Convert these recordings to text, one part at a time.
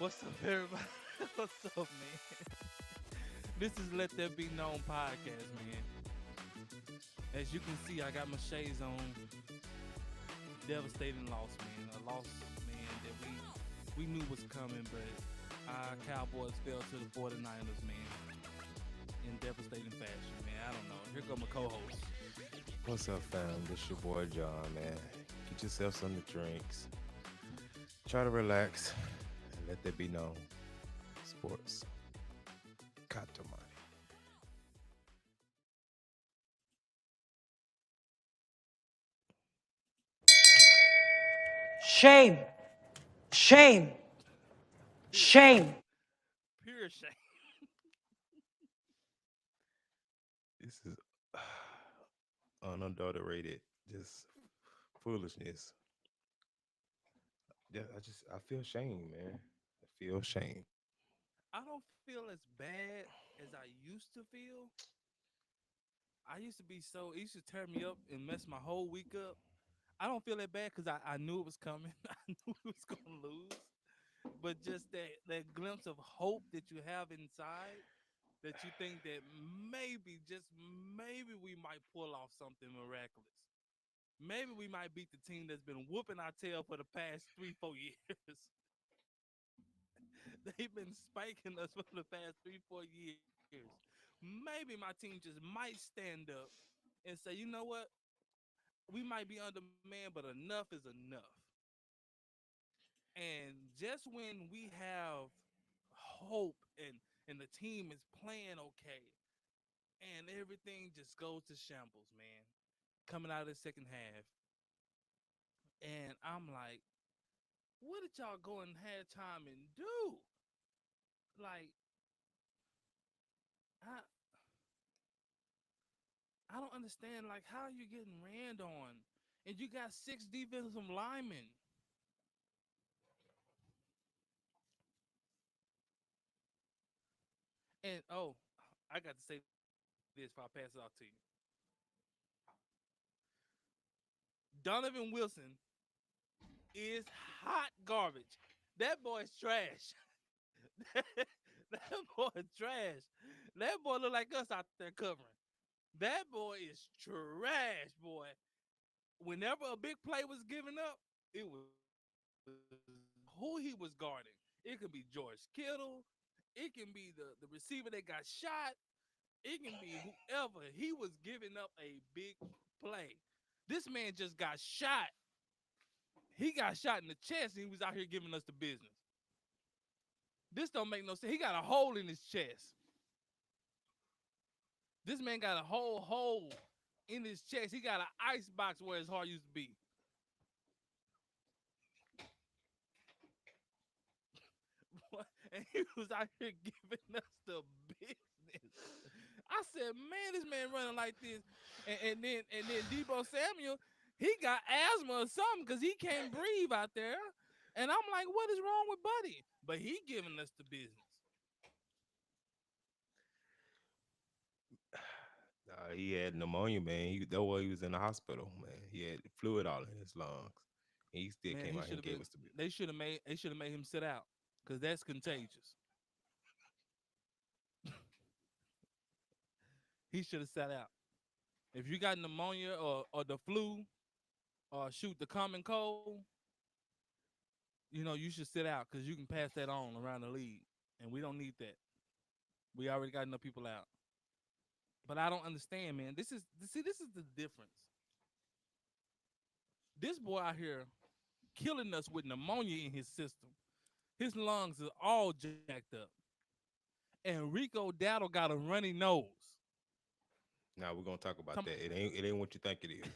What's up, everybody? What's up, man? This is Let That Be Known podcast, man. As you can see, I got my shades on. Devastating loss, man. A loss, man, that we knew was coming, but our Cowboys fell to the 49ers, man, in devastating fashion, man. I don't know. Here go my co-host. What's up, fam? This your boy John, man. Get yourself some drinks. Try to relax and let that be known. Sports. Katamani. Shame, shame, Pure shame. shame. Pure shame. This is unadulterated, just foolishness. Yeah, I feel shame, man. I feel shame. I don't feel as bad as I used to feel. I used to be so, it used to tear me up and mess my whole week up. I don't feel that bad because I knew it was coming. I knew we was gonna lose. But just that glimpse of hope that you have inside, that you think that maybe, just maybe we might pull off something miraculous. Maybe we might beat the team that's been whooping our tail for the past 3, 4 years. They've been spanking us for the past 3, 4 years. Maybe my team just might stand up and say, you know what? We might be undermanned, but enough is enough. And just when we have hope and the team is playing okay, and everything just goes to shambles, man. Coming out of the second half, and I'm like, what did y'all go in halftime and do? Like, I I don't understand. Like, how are you getting ran on, and you got 6 defensive linemen? And oh, I got to say this before I pass it off to you. Donovan Wilson is hot garbage. That boy's trash. That boy is trash. That boy look like us out there covering. That boy is trash, boy. Whenever a big play was given up, it was who he was guarding. It could be George Kittle. It can be the receiver that got shot. It can be whoever. He was giving up a big play. This man just got shot. He got shot in the chest and he was out here giving us the business. This don't make no sense. He got a hole in his chest. This man got a whole hole in his chest. He got an ice box where his heart used to be. And he was out here giving us the business. I said, man, this man running like this. And then Debo Samuel, he got asthma or something because he can't breathe out there. And I'm like, what is wrong with Buddy? But he giving us the business. He had pneumonia, man. That's why he was in the hospital, man. He had fluid all in his lungs. He still Man, came he out here should and have gave been. us the bit. They should have made him sit out because that's contagious. He should have sat out. If you got pneumonia or the flu or shoot the common cold, you should sit out because you can pass that on around the league, and we don't need that. We already got enough people out. But I don't understand, man. This is the difference. This boy out here killing us with pneumonia in his system. His lungs are all jacked up. And Rico Dowdle got a runny nose. Now we're gonna talk about Some, that. It ain't what you think it is.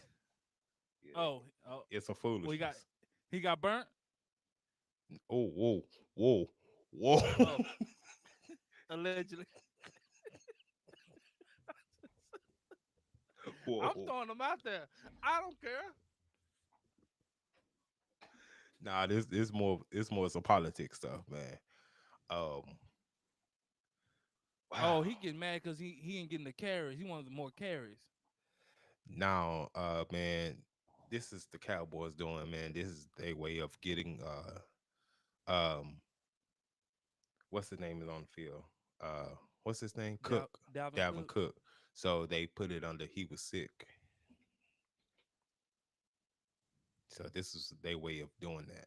Yeah, oh, oh, it's some well, he got foolishness. he got burnt. Oh, whoa, whoa, whoa, Oh, allegedly. I'm whoa. throwing him out there. I don't care. Nah, this more some politics stuff, man. Um, Oh, wow. he getting mad because he ain't getting the carries. He wants more carries. Now, man, this is the Cowboys doing, man. This is their way of getting um what's his name is on the field. What's his name? Dal- Cook, Dalvin Dalvin Cook. Cook. So they put it under he was sick. So this is their way of doing that.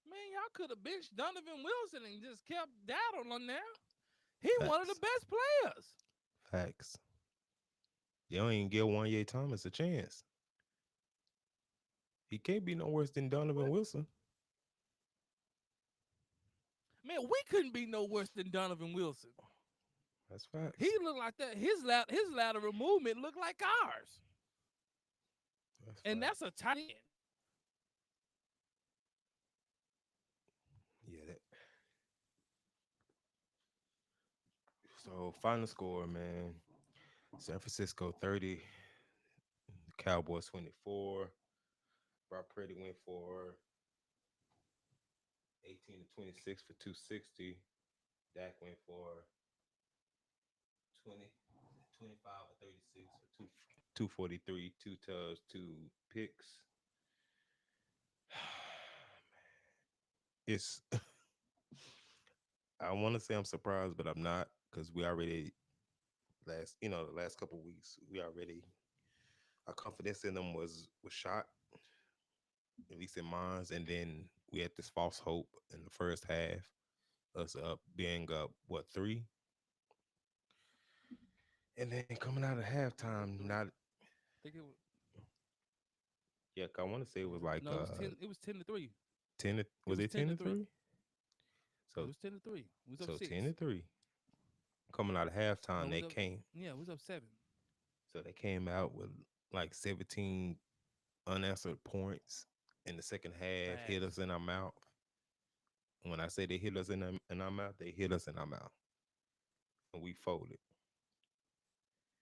Man, y'all could have benched Donovan Wilson and just kept Dowdle on there. He one of the Facts. best players. Facts. They don't even give Wanye Thomas a chance. He can't be no worse than Donovan What? Wilson. Man, we couldn't be no worse than Donovan Wilson. That's He facts. looked like that. His lateral movement looked like ours, That's and that's facts. a tight end. Yeah. So final score, man. San Francisco 30, Cowboys 24. Brock Purdy went for 18 to 26 for 260. Dak went for 20, 25 or 36 for 243, two tubs, two picks. It's I want to say I'm surprised, but I'm not because we already the last couple of weeks we already our confidence in them was shot, at least in mine, and then we had this false hope in the first half, us up being up what three, and then coming out of halftime, Three. not I think it was. yeah, I want to say it was like No, it was 10. It was 10-3. 10 It was was it ten 10 to to three. 3? It So was 10-3. We was up so 10 six. to 3. Coming out of No, halftime, we they was up. came Yeah, we was up 7. so they came out with like 17 unanswered points in the second half, hit us Facts. in our mouth. When I say they hit us in our mouth, they hit us in our mouth, and we folded.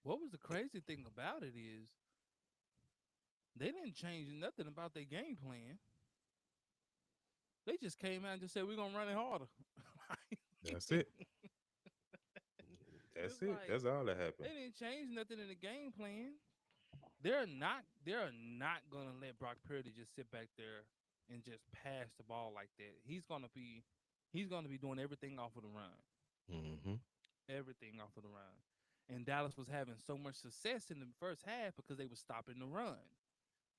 What was the crazy thing about it is they didn't change nothing about their game plan. They just came out and just said we're gonna run it harder. That's it. That's It's it. like That's all that happened. they didn't change nothing in the game plan. They're not gonna let Brock Purdy just sit back there and just pass the ball like that. He's gonna be doing everything off of the run. Hmm. Everything off of the run. And Dallas was having so much success in the first half because they were stopping the run.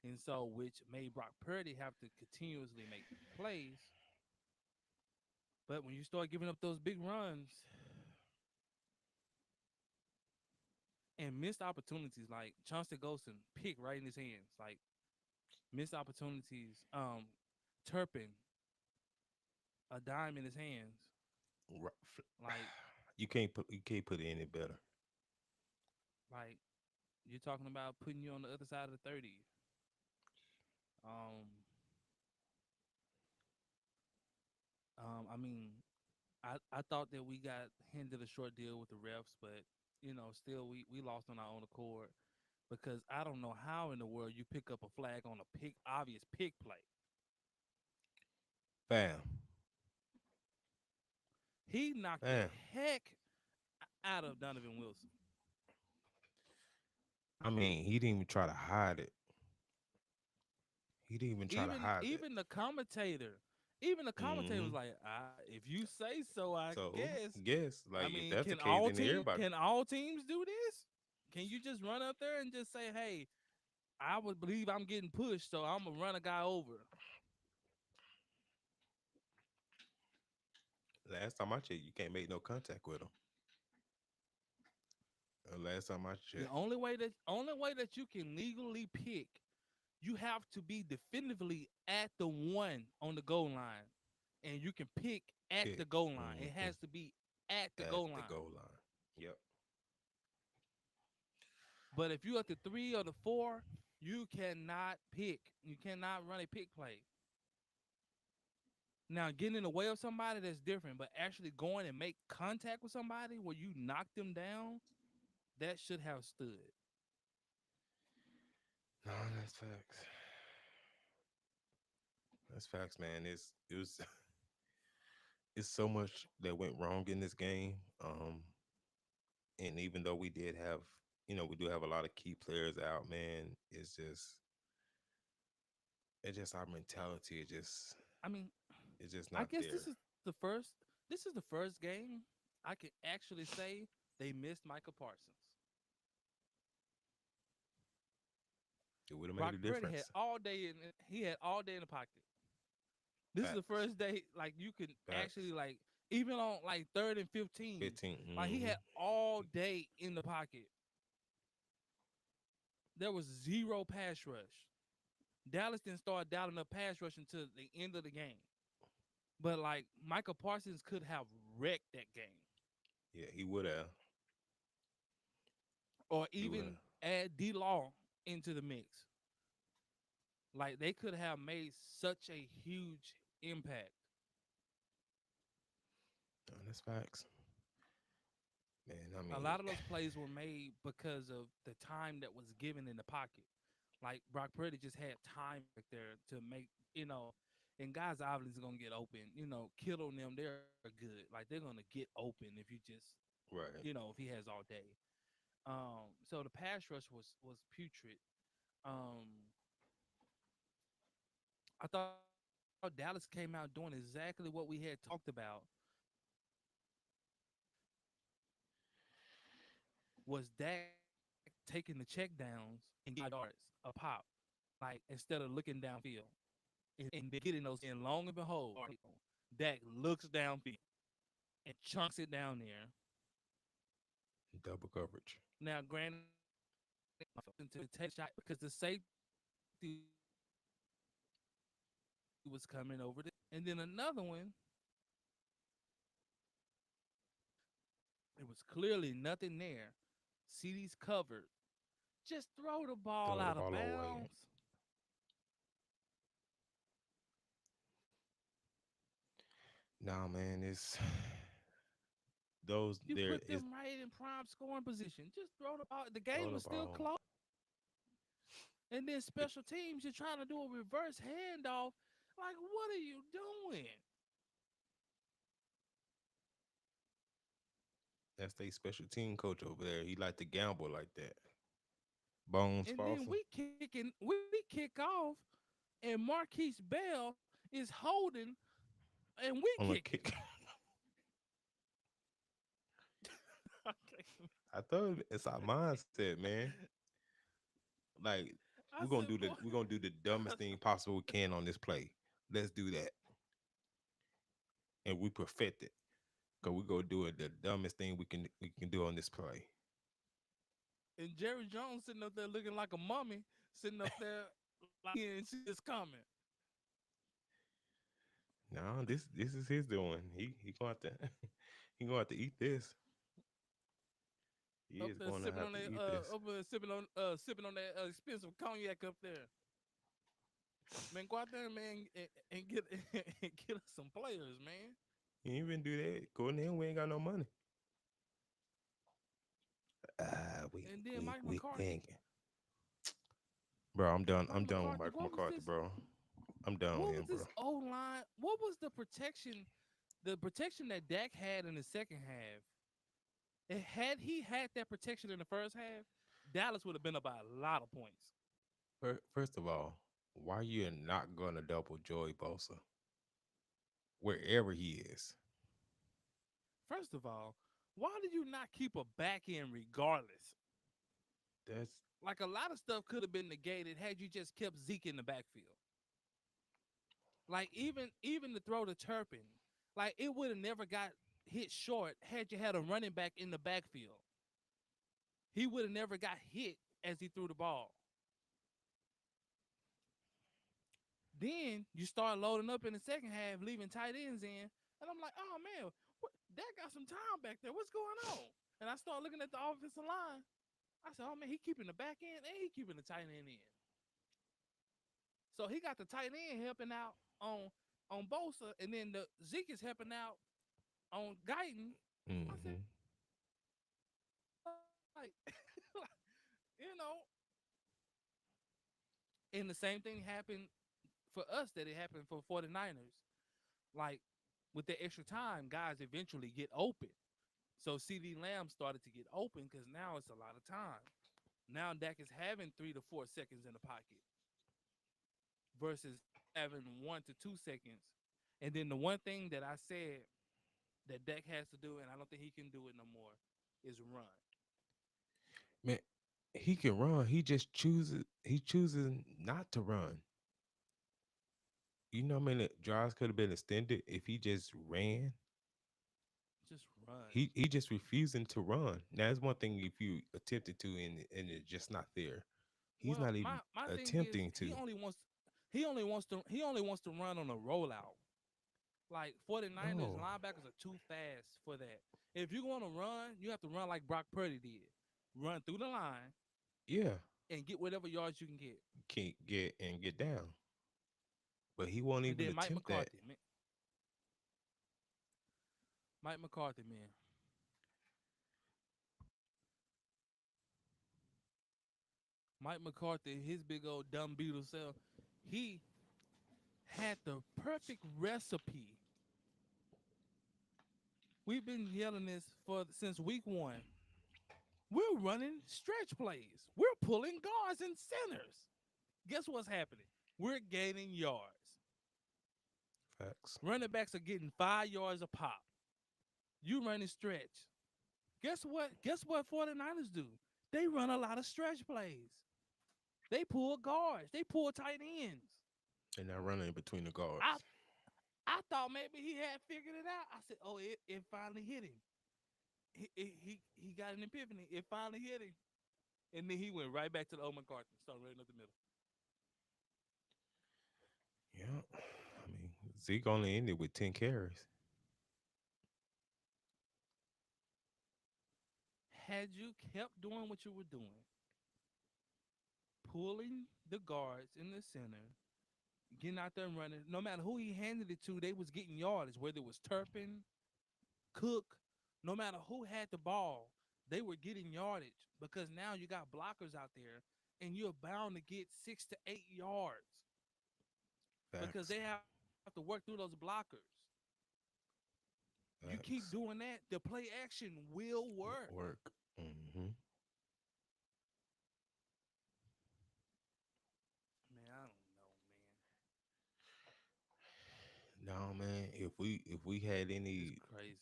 And so which made Brock Purdy have to continuously make plays. But when you start giving up those big runs and missed opportunities like Chauncey Golston pick right in his hands, like missed opportunities, Turpin a dime in his hands. Like You can't put it any better. like you're talking about putting you on the other side of the 30. Um I mean, I thought that we got handed a short deal with the refs, but still we lost on our own accord because I don't know how in the world you pick up a flag on a obvious pick play. Bam, He knocked the bam. heck out of Donovan Wilson. I mean, he didn't even try to hide it. He didn't even try to Even hide it. even the commentator, even the commentator was Hmm. like, if you say so, I So guess. guess I like if mean, that's the case, then everybody. can all teams do this? Can you just run up there and just say, "Hey, I would believe I'm getting pushed, so I'm gonna run a guy over." Last time I checked, you can't make no contact with him. Last time I The checked, only way that you can legally pick, you have to be definitively at the one on the goal line, and you can pick at pick the goal line. It hmm has to be at the at goal the line. goal line. Yep. But if you're at the 3 or the 4, you cannot pick. You cannot run a pick play. Now, getting in the way of somebody, that's different. But actually going and make contact with somebody where you knock them down, that should have stood. No, that's facts. That's facts, man. It was it's so much that went wrong in this game. And even though we did have, we do have a lot of key players out, man. It's just our mentality. I mean, It's just I not guess there. this is the first. This is the first game I can actually say they missed Michael Parsons. It would have made Brock a Purdy had difference. all day in he had all day in the pocket. This is the Facts. first day like you can actually Facts. like even on like 3rd and 15, 15. like he Mm-hmm. had all day in the pocket. There was zero pass rush. Dallas didn't start dialing up pass rush until the end of the game. But like Michael Parsons could have wrecked that game. Yeah, he would have. Or He would have. even add D Law into the mix. Like they could have made such a huge impact. No, that's facts. Man, I A mean, lot of those plays were made because of the time that was given in the pocket. Like Brock Purdy just had time back there to make, you know, and guys obviously gonna get open. You know, Kittle and them, they're good. Like they're gonna get open if you just, right. if he has all day. So the pass rush was putrid. Um, I thought Dallas came out doing exactly what we had talked about. Was Dak taking the check downs and getting 5 yards a pop, like instead of looking downfield and then getting those in. Long and behold, Dak looks downfield and chunks it down there. Double coverage. Now, granted, to take a shot because the safety was coming over the top, and then another one. It was clearly nothing there. CD's covered. Just throw the ball Throw the out of ball away. bounds. Nah, man, it's those You there put is them right in prime scoring position. Just throw the ball. The game throw the was still ball. close. And then But special teams, you're trying to do a reverse handoff. Like, what are you doing? that's they special team coach over there. He like to gamble like that. Bones And then Foster we kick off, and Marquise Bell is holding, and we on a kicking. kick. Okay. I thought it's our mindset, man. Like I said, boy, we're gonna do the dumbest thing possible we can on this play. Let's do that, and we perfect it. Cause we go do it the dumbest thing we can do on this play. and Jerry Jones sitting up there looking like a mummy, sitting up there like he didn't see this coming. No, this is his doing. He going to he going to have to eat this. He Up is there going to sipping have on to that, eat this. up there sipping on that expensive cognac up there. Man, go out there, man, and get and get us some players, man. He ain't even do that. Go in there, we ain't got no money. We And then we Mike we we McCarthy. ain't. Bro, I'm done. Mike I'm done with McCarthy, Mike McCarthy, bro. I'm done with what was him, bro. this O line? What was the protection? The protection that Dak had in the second half. Had he had that protection in the first half, Dallas would have been up by a lot of points. First of all, why you not gonna double Joey Bosa wherever he is? First of all, why did you not keep a back end regardless? That's Like a lot of stuff could have been negated had you just kept Zeke in the backfield. Like even to throw to Turpin, like it would have never got hit short had you had a running back in the backfield. He would have never got hit as he threw the ball. Then you start loading up in the second half, leaving tight ends in, and I'm like, oh man, that got some time back there. What's going on? And I start looking at the offensive line. I said, oh man, he keeping the back end and he keeping the tight end in. So he got the tight end helping out on Bosa, and then the Zeke is helping out on Guyton. I said, mm-hmm. like, you know, and the same thing happened for us that it happened for 49ers. Like with the extra time, guys eventually get open. So CD Lamb started to get open because now it's a lot of time. Now Dak is having 3 to 4 seconds in the pocket versus having 1 to 2 seconds. And then the one thing that I said that Dak has to do, and I don't think he can do it no more, is run. Man, he can run. He chooses not to run. You know, I mean, the drives could have been extended if he just ran. Just run. He just refusing to run. Now, it's one thing if you attempted to and it's just not there. He's Well, not even my thing is attempting to. he only wants to run on a rollout. Like 49ers No, linebackers are too fast for that. If you're going to run, you have to run like Brock Purdy did. Run through the line yeah, and get whatever yards you can get. can't get down, but he won't And even then Mike attempt that. McCarthy, man, Mike McCarthy, man, Mike McCarthy, his big old dumb beetle self, he had the perfect recipe. We've been yelling this for since week one. We're running stretch plays. We're pulling guards and centers. Guess what's happening? We're gaining yards. Facts. Running backs are getting 5 yards a pop. You running stretch. Guess what? Guess what 49ers do? They run a lot of stretch plays. They pull guards. They pull tight ends. And not running between the I guards. I thought maybe he had figured it out. I said, oh, it finally hit him. He got an epiphany. It finally hit him. And then he went right back to the old McCarthy, started running up the middle. Yeah, I mean, Zeke only ended with 10 carries. Had you kept doing what you were doing, pulling the guards in the center, getting out there and running, no matter who he handed it to, they was getting yardage, whether it was Turpin, Cook, no matter who had the ball, they were getting yardage because now you got blockers out there and you're bound to get 6 to 8 yards because Facts. they have to work through those blockers. You keep Facts. doing that, the play action will work. Work. Hmm. Man, I don't know, man. No, man. If we had It's any crazy.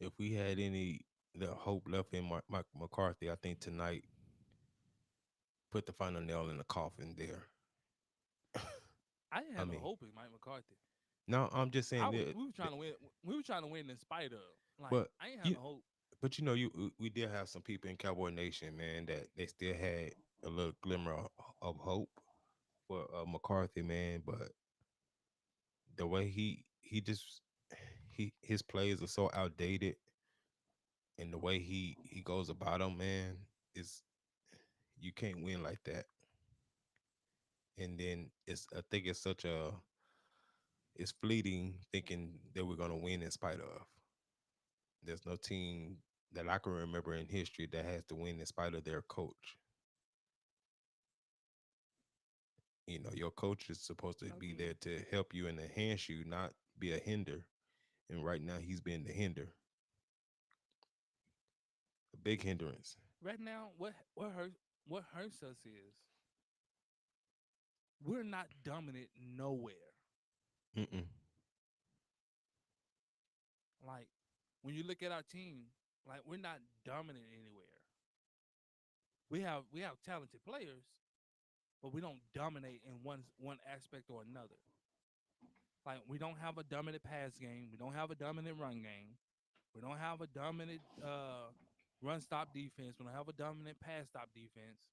if we had any the hope left in Mike McCarthy, I think tonight put the final nail in the coffin there. I didn't I have no mean, hope in Mike McCarthy. no, I'm just saying that, We were trying to win. We were trying to win in spite of. Like but I ain't had you no hope. but you know we did have some people in Cowboy Nation, man, that they still had a little glimmer of hope for McCarthy, man. But the way he just his plays are so outdated, and the way he goes about them, man, is you can't win like that. And then I think it's such a it's fleeting thinking that we're gonna win in spite of. There's no team that I can remember in history that has to win in spite of their coach. You know, your coach is supposed to be Okay. there to help you and enhance you, not be a hinder. And right now, he's been the hinder, a big hindrance. Right now, what hurts us is we're not dominant nowhere. Mm-mm. Like when you look at our team, like we're not dominant anywhere. We have talented players, but we don't dominate in one aspect or another. Like we don't have a dominant pass game. We don't have a dominant run game. We don't have a dominant run stop defense. We don't have a dominant pass stop defense.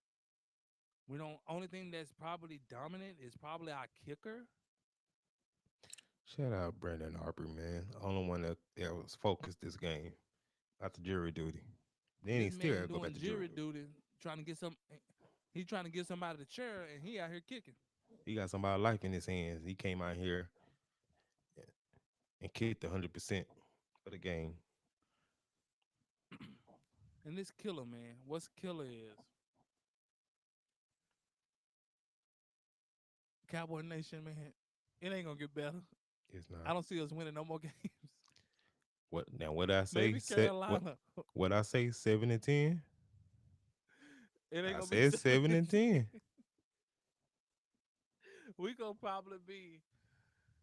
We don't. Only thing that's probably dominant is probably our kicker. Shout out Brandon Harper, man. Only one that was focused this game after jury duty. Then he This still had man to go back doing to jury jury duty. duty, trying to get some. He trying to get somebody the chair, and he out here kicking. He got somebody life in his hands. He came out here and kicked 100% for the game. And this killer, man, what's killer is Cowboy Nation, man. It ain't gonna get better. It's I not. don't see us winning no more games. What now? What I say? Maybe Set what? Carolina. What I say? 7-10. It ain't I gonna be said 7 and 7-10. 10. We gonna probably be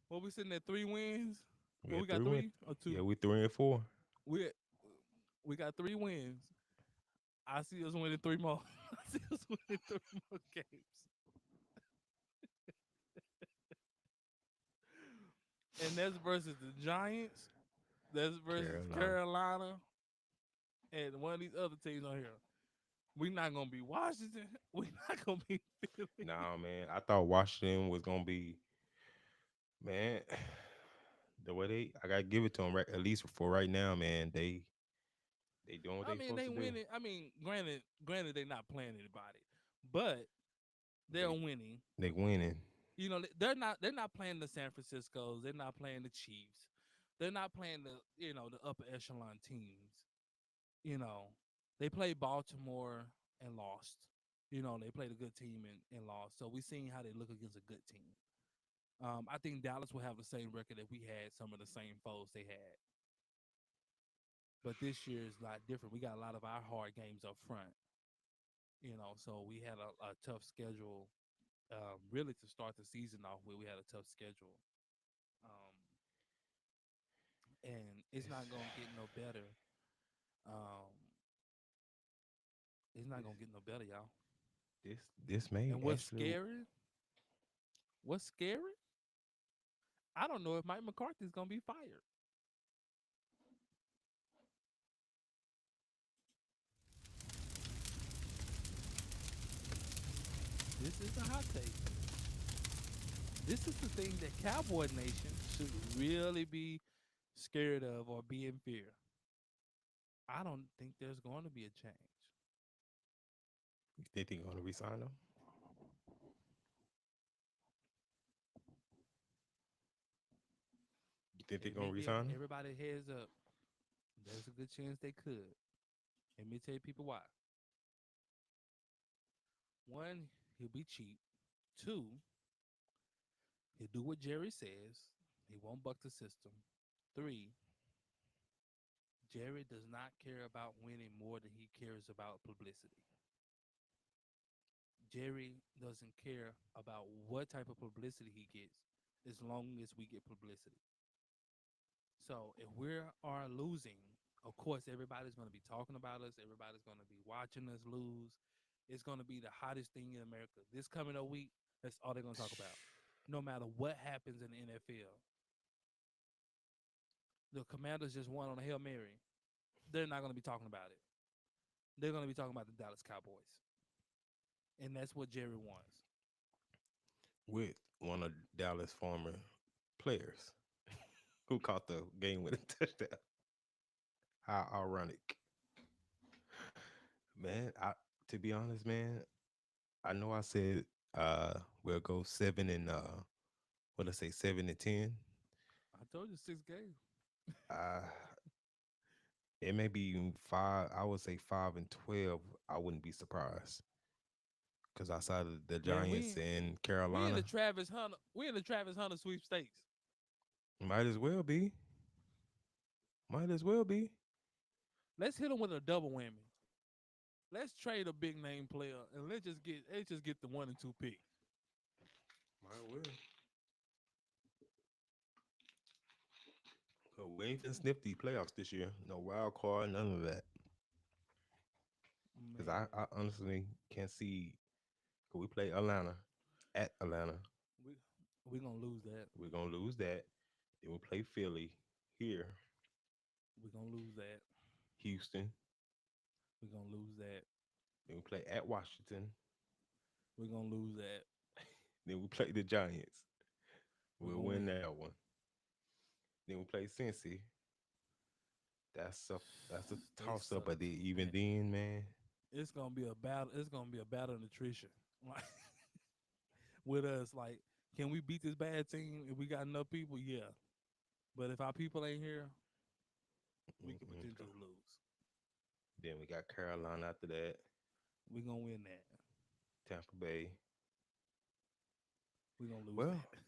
what we sitting at 3 wins. We Well, we had got 3 wins. 3 or 2. Yeah, we 3-4. We we got 3 wins. I see us winning 3 more. I see us winning 3 more games. And that's versus the Giants. That's versus Carolina. Carolina and one of these other teams on here. We not gonna be Washington. We not gonna be Philly. Nah, man. I thought Washington was gonna be, man. The way I gotta give it to them, right, at least for right now, man. They doing what I they mean, supposed they to do. winning. I mean, granted, they not playing anybody, but they're They winning. they winning. You know, they're not playing the San Francisco's. They're not playing the Chiefs. They're not playing the the upper echelon teams. You know, they played Baltimore and lost. They played a good team and lost. So we seen how they look against a good team. I think Dallas will have the same record if we had some of the same foes they had. But this year is a lot different. We got a lot of our hard games up front. So we had a tough schedule. Really, to start the season off with, we had a tough schedule. Um, and it's not gonna get no better. Um, it's not This gonna get no better, y'all. this may And actually. what's scary, I don't know if Mike McCarthy's gonna be fired. This is a hot take. This is the thing that Cowboy Nation should really be scared of or be in fear. I don't think there's going to be a change. You think they're gonna resign them? You think they're Let gonna me give resign them? everybody a heads up. There's a good chance they could. Let me tell you people why. One, he'll be cheap. Two, he'll do what Jerry says. He won't buck the system. Three, Jerry does not care about winning more than he cares about publicity. Jerry doesn't care about what type of publicity he gets as long as we get publicity. So if we are losing, of course, everybody's going to be talking about us. Everybody's going to be watching us lose. It's going to be the hottest thing in America. This coming up week, that's all they're going to talk about. No matter what happens in the NFL, the Commanders just won on a Hail Mary. They're not going to be talking about it. They're going to be talking about the Dallas Cowboys. And that's what Jerry wants. With one of Dallas' former players who caught the game with a touchdown. How ironic, man. To be honest, man, I know I said we'll go 7-10. I told you 6 games. Uh it may be even 5. I would say 5-12. I wouldn't be surprised because outside of the Man, Giants and we in the Carolina, Travis Hunter we in the Travis Hunter sweepstakes. might as well be. Might as well be. Let's hit them with a double whammy. Let's trade a big name player and let's just get the 1 and 2 pick. Might well. But we ain't finna sniff these playoffs this year. No wild card, none of that. Because Man, I honestly can't see. Cause we play Atlanta at Atlanta. we we gonna lose that. We're gonna lose that. Then we play Philly here, We gonna lose that. Houston. We gonna lose that. Then we play at Washington. We gonna lose that. Then we play the Giants. We We'll gonna win win. that one. Then we play Cincy. That's a They toss up, but suck, even man. then, man, It's gonna be a battle. It's gonna be a battle of nutrition. Like with us, like, can we beat this bad team if we got enough people? Yeah. But if our people ain't here, we could okay. potentially lose. Then we got Carolina after that, We gonna win that. Tampa Bay. We gonna lose Well, that.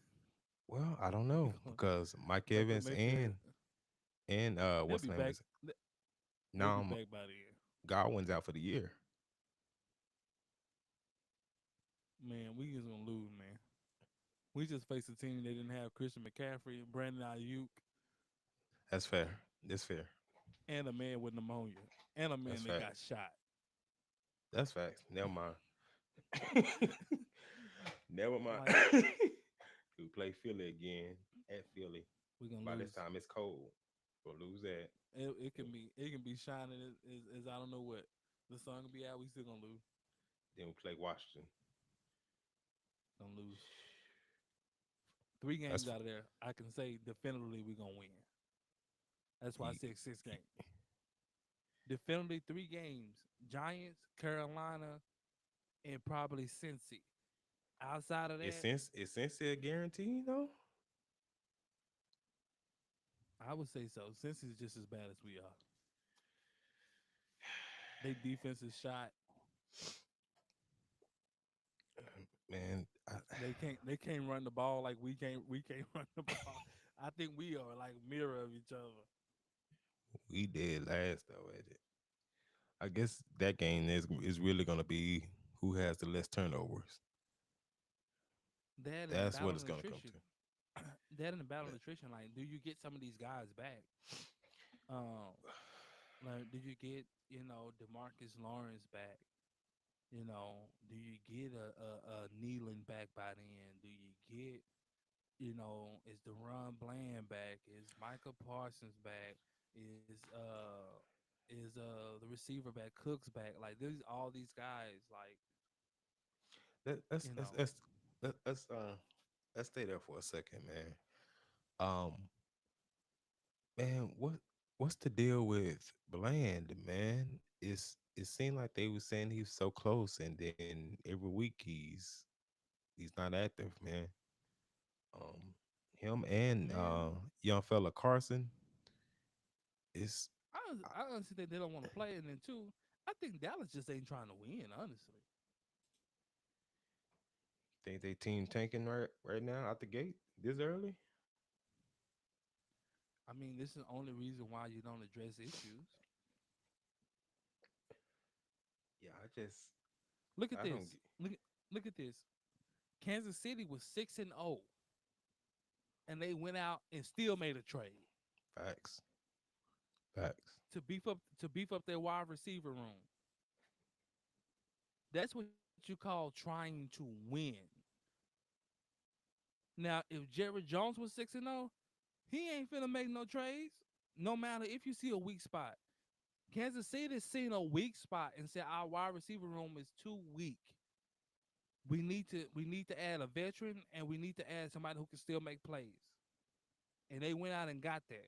I don't We know gonna because Mike Baker Evans Mayfield. and They'll what's be the name back. is They'll be now back by then. Godwin's out for the year. Man, we just gonna lose, man. We just faced a team that didn't have Christian McCaffrey, Brandon Ayuk. That's fair. That's fair. and a man with pneumonia, and a That's man that got facts. shot. That's facts. Never mind. Never mind. Like We play Philly again at Philly. we're gonna By this lose. time, it's cold. We'll lose that. It can be shining as I don't know what. The sun can be out. We still gonna lose. Then we play Washington. Gonna lose. 3 games That's out of there, I can say definitively we're gonna win. That's why I y- said 6 games. Definitively 3 games. Giants, Carolina, and probably Cincy. Outside of that, it's since a guarantee though. I would say so. Cincy's just as bad as we are. They defense is shot. Man, They can't run the ball like we can't run the ball. I think we are like mirror of each other. we did last though at it. I guess that game is really gonna be who has the less turnovers. That and the That's what battle it's of gonna come nutrition. to. That and the battle of That- nutrition. Like, do you get some of these guys back? Um, like, do you get Demarcus Lawrence back? Do you get a Nealon back by then? Do you get is Deron Bland back? Is Michael Parsons back? Is the receiver back? Cooks back? Like these all these guys like let, you let's let's know. let's let, let's stay there for a second, man. Um, man, what's the deal with Bland, man? It seemed like they were saying he was so close, and then every week he's not active, man. Um, him and Man, young fella Carson is. I honestly think they don't want to play, and then two, I think Dallas just ain't trying to win. Honestly, Think they team tanking right now out the gate this early? I mean this is the only reason why you don't address issues. Yeah, Look at I this. don't get Look at this. Kansas City was 6-0, and they went out and still made a trade facts. Facts. to beef up their wide receiver room. That's what you call trying to win. Now, if Jerry Jones was 6-0, he ain't finna make no trades. No matter if you see a weak spot. Kansas City seen a weak spot and said our wide receiver room is too weak. We need to add a veteran and we need to add somebody who can still make plays. And they went out and got that.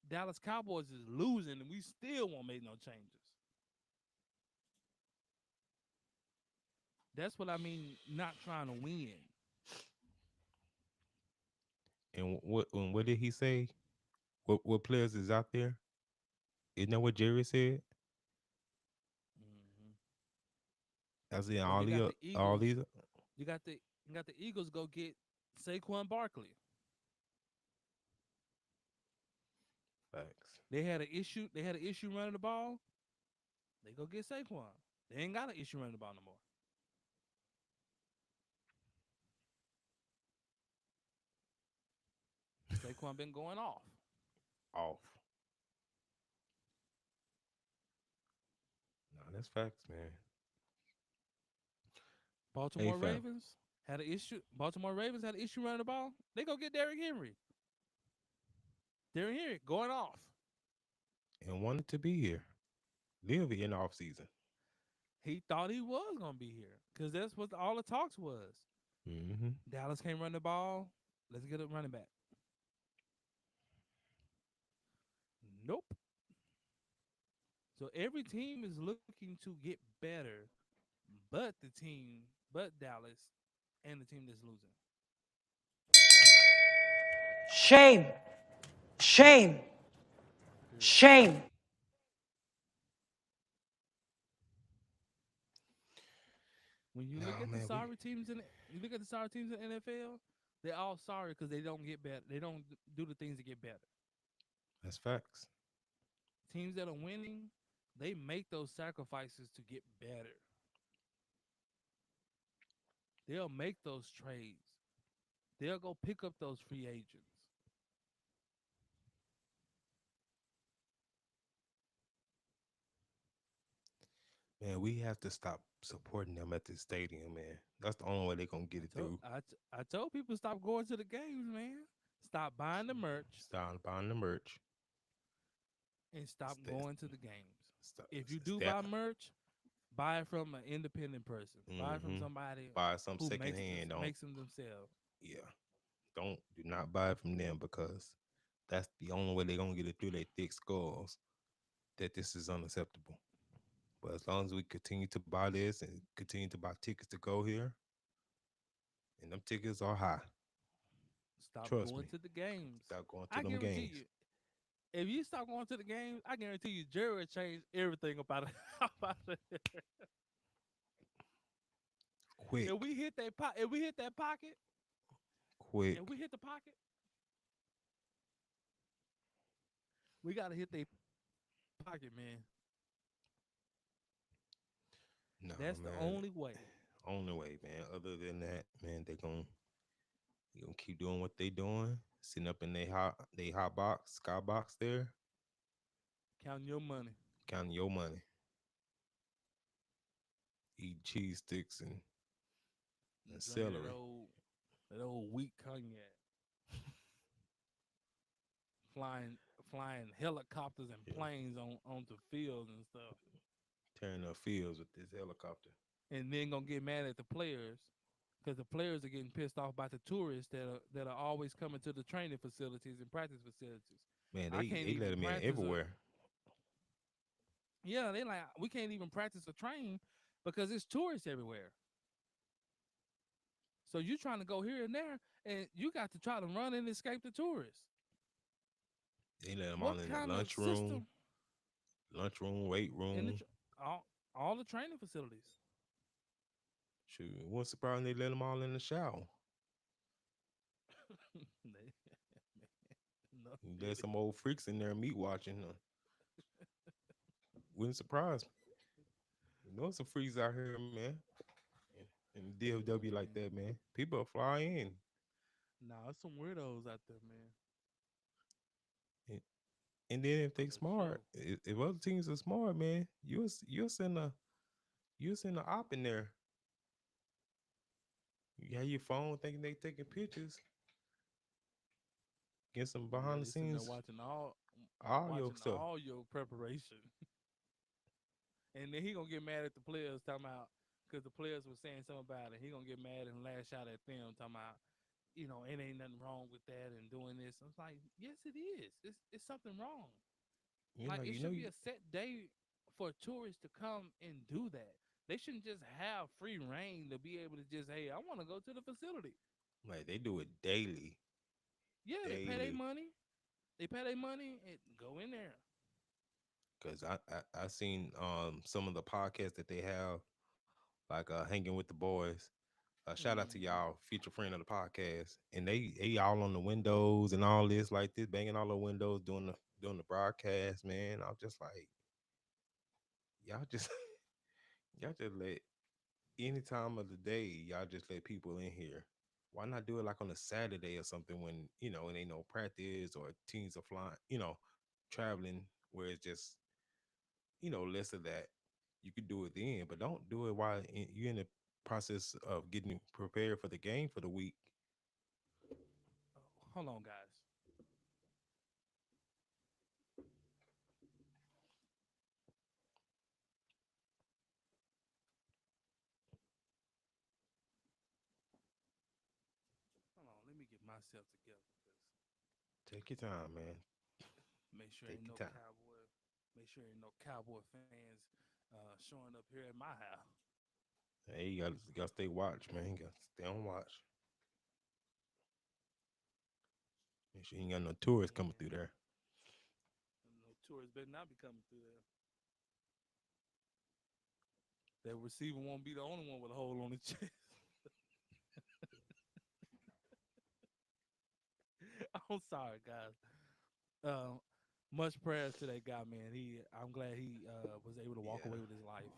Dallas Cowboys is losing and we still won't make no changes. That's what I mean, not trying to win. And what did he say? What players is out there? Isn't that what Jerry said? Hmm. I said Well, you got the all Eagles. these You got the Eagles go get Saquon Barkley. facts. They had an issue. They had an issue running the ball. They go get Saquon. They ain't got an issue running the ball no more. Saquon been going off. Off. No, that's facts, man. Hey Baltimore fam. Ravens had an issue. Baltimore Ravens had an issue running the ball. They go get Derrick Henry. Derrick Henry going off. And wanted to be here. Live in the off season. He thought he was gonna be here because that's what all the talks was. Mm-hmm. Dallas can't run the ball. Let's get a running back. Nope. So every team is looking to get better, but Dallas, and the team that's losing. Shame. Shame. Period. Shame. When you look No at the man, we sorry teams in you look at the sorry teams in the NFL, they're all sorry because they don't get better. They don't do the things to get better. that's facts. Teams that are winning, they make those sacrifices to get better. They'll make those trades. They'll go pick up those free agents. Man, we have to stop supporting them at the stadium, man. That's the only way they're gonna get it through. I told people stop going to the games, man. Stop buying the merch Stop buying the merch. and stop Stay, going to the games. stop, If you do stay, buy merch, buy it from an independent person. Buy it from mm-hmm. somebody Buy some who second hand. Don't, makes them themselves. yeah. Do not buy it from them because that's the only way they're gonna get it through their thick skulls that this is unacceptable. But as long as we continue to buy this and continue to buy tickets to go here, and them tickets are high. Stop Trust going me. to the games. Stop going to I them guarantee games. you, if you stop going to the games, I guarantee you, Jerry will change everything about it. About it. If Quick, we hit that if we hit that pocket, quick. if we hit the pocket, we gotta hit that pocket, man. No, That's the man. only way. Only way, man. Other than that, man, they gonna keep doing what they doing, sitting up in they hot box, skybox there, Counting your money, counting your money, eat cheese sticks and drinking celery. that old weak cognac, flying flying helicopters and Yeah, planes on onto fields and stuff, tearing up fields with this helicopter. and then gonna get mad at the players because the players are getting pissed off by the tourists that are always coming to the training facilities and practice facilities. Man, I can't they let even them in practice a everywhere. yeah. They like we can't even practice a train because it's tourists everywhere. So you trying to go here and there, and you got to try to run and escape the tourists. They let them all What in the kind of system weight in the room. all the training facilities? Shoot, what's the problem? They let them all in the shower. No There's kidding. some old freaks in there meat watching. Wouldn't surprise me. You know some freaks out here, man. In DFW Yeah, like man. that, man. People fly in. Nah, there's some weirdos out there, man. And, and then if they For smart, sure. if other teams are smart, man, you'll send a op in there. You have your phone thinking they taking pictures, get some Yeah, behind the they sitting there scenes audio watching stuff. all your preparation, and then he gonna get mad at the players talking about because the players were saying something about it. He gonna get mad and lash out at them talking about it ain't nothing wrong with that and doing this. I was like, yes, it is. It's something wrong. You Like like it you know should be you a set day for tourists to come and do that. They shouldn't just have free reign to be able to just, hey, I want to go to the facility. like they do it daily, Yeah, they pay their daily. money. They pay their money and go in there. Cause I seen some of the podcasts that they have, like hanging with the boys. Shout out to Hmm. y'all, future friend of the podcast, and they all on the windows and all this like this, banging all the windows doing the broadcast. Man, I'm just like y'all just y'all just let any time of the day y'all just let people in here. Why not do it like on a Saturday or something when it ain't no practice or teams are flying, traveling where it's just less of that. You could do it then, but don't do it while you're in the process of getting prepared for the game for the week. Hold on, guys. Hold on. Let me get myself together because Take your time, man. make sure Take ain't no your time. cowboy. Make sure ain't no cowboy fans showing up here at my house. Hey, you gotta stay watch, man. You gotta stay on watch. Make sure you ain't got no tourists coming through Man, there. no tourists better not be coming through there. That receiver won't be the only one with a hole on his chest. I'm sorry, guys. Uh, much prayers to that guy, man. I'm glad he was able to walk Yeah, away with his life.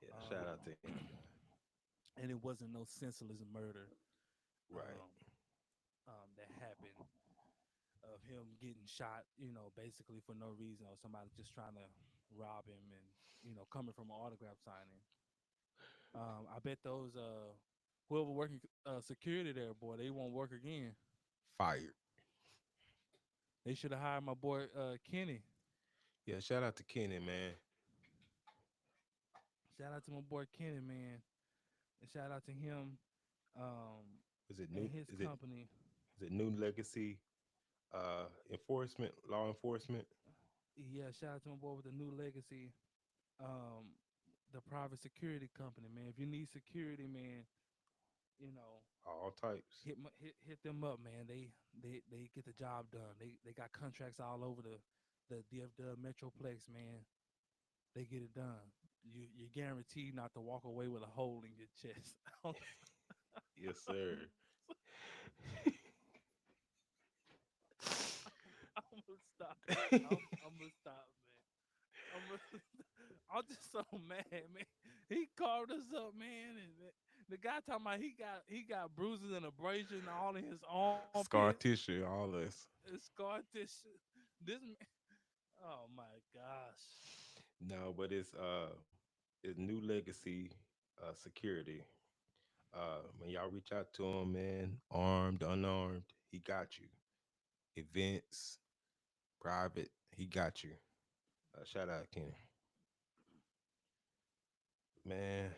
yeah. Shout Um, out to him, man. and it wasn't no senseless murder. Right. Um, that happened of him getting shot, basically for no reason, or somebody just trying to rob him, and coming from an autograph signing. I bet those whoever working security there, boy, they won't work again. Fired. They should have hired my boy Kenny. Yeah, shout out to Kenny, man. Shout out to my boy Kenny, man, and shout out to him Was it and new? his Is it company. is it New Legacy enforcement, law enforcement? Yeah, shout out to my boy with the new legacy, um, the private security company, man. If you need security, man, you know, All types. hit them up, man. They get the job done. They got contracts all over the DFW Metroplex, man. They get it done. You're guaranteed not to walk away with a hole in your chest. I'm Yes, sir. gonna stop. I'm gonna stop, man. I'm gonna, I'm just so mad, man. He carved us up, man, and the guy talking about he got bruises and abrasion all in his armpits, Scar tissue, all this. scar tissue. This man, oh my gosh. No, but it's New Legacy security. When y'all reach out to him, man, armed, unarmed, he got you. Events, private, he got you. Shout out Kenny. Man,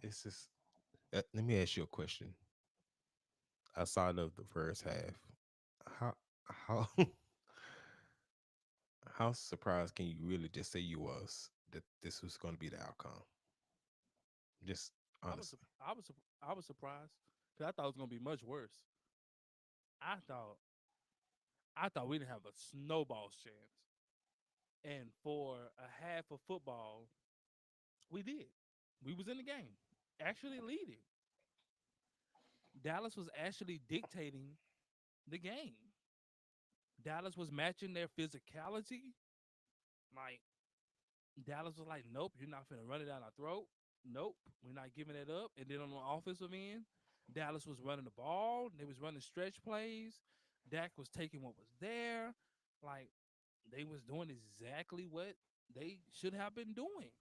it's just. Let me ask you a question. Outside of the first half, how how how surprised can you really just say you was that this was going to be the outcome? Just I was honestly, I was I was surprised because I thought it was gonna be much worse. I thought I thought we didn't have a snowball's chance, and for a half of football, we did. We was in the game, actually leading. Dallas was actually dictating the game. Dallas was matching their physicality. Like Dallas was like, nope, you're not finna run it down our throat. Nope, we're not giving it up. And then on the offensive end, Dallas was running the ball. They was running stretch plays. Dak was taking what was there. Like they was doing exactly what they should have been doing.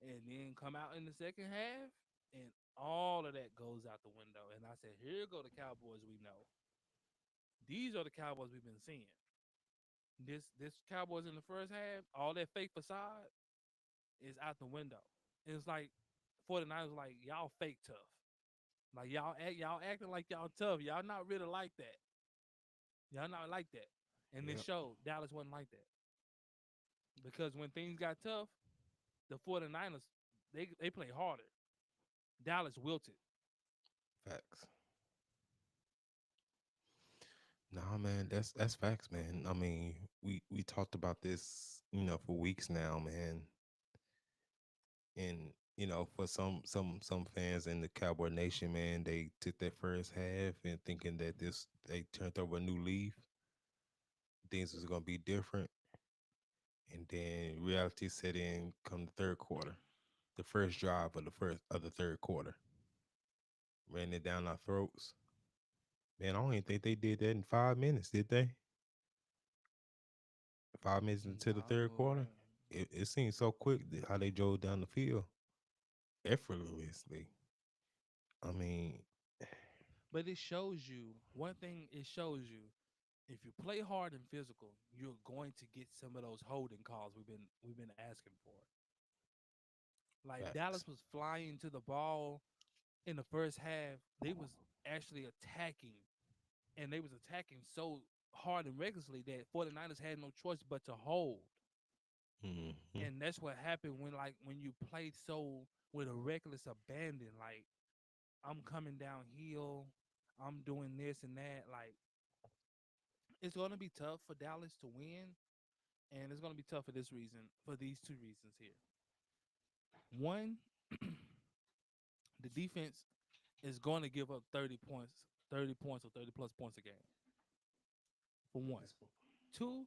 And then come out in the second half, and all of that goes out the window. And I said, here go the Cowboys we know. These are the Cowboys we've been seeing. This Cowboys in the first half, all that fake facade is out the window. It's like 49ers like y'all fake tough. Like y'all acting like y'all tough. Y'all not really like that. Y'all not like that. And this yep, show, Dallas wasn't like that. Because when things got tough, the 49ers, they play harder. Dallas wilted. facts. Nah, man, that's facts, man. I mean, we talked about this, for weeks now, man. And for some fans in the Cowboy Nation, man, they took that first half and thinking that they turned over a new leaf, things was gonna be different, and then reality set in come the third quarter, the first drive of the third quarter, ran it down our throats. Man, I don't even think they did that in 5 minutes, did they? 5 minutes into the third quarter, No. it seemed so quick how they drove down the field effortlessly. I mean, But it shows you one thing. It shows you if you play hard and physical, you're going to get some of those holding calls we've been asking for. Like facts. Dallas was flying to the ball in the first half. They was actually attacking, and they was attacking so hard and recklessly that 49ers had no choice but to hold. Hmm. And that's what happened when you play so with a reckless abandon. Like I'm coming downhill, I'm doing this and that. Like it's gonna be tough for Dallas to win, and it's gonna be tough for this reason, for these two reasons here. One, the defense is going to give up 30 points or 30 plus points a game. For one. Two,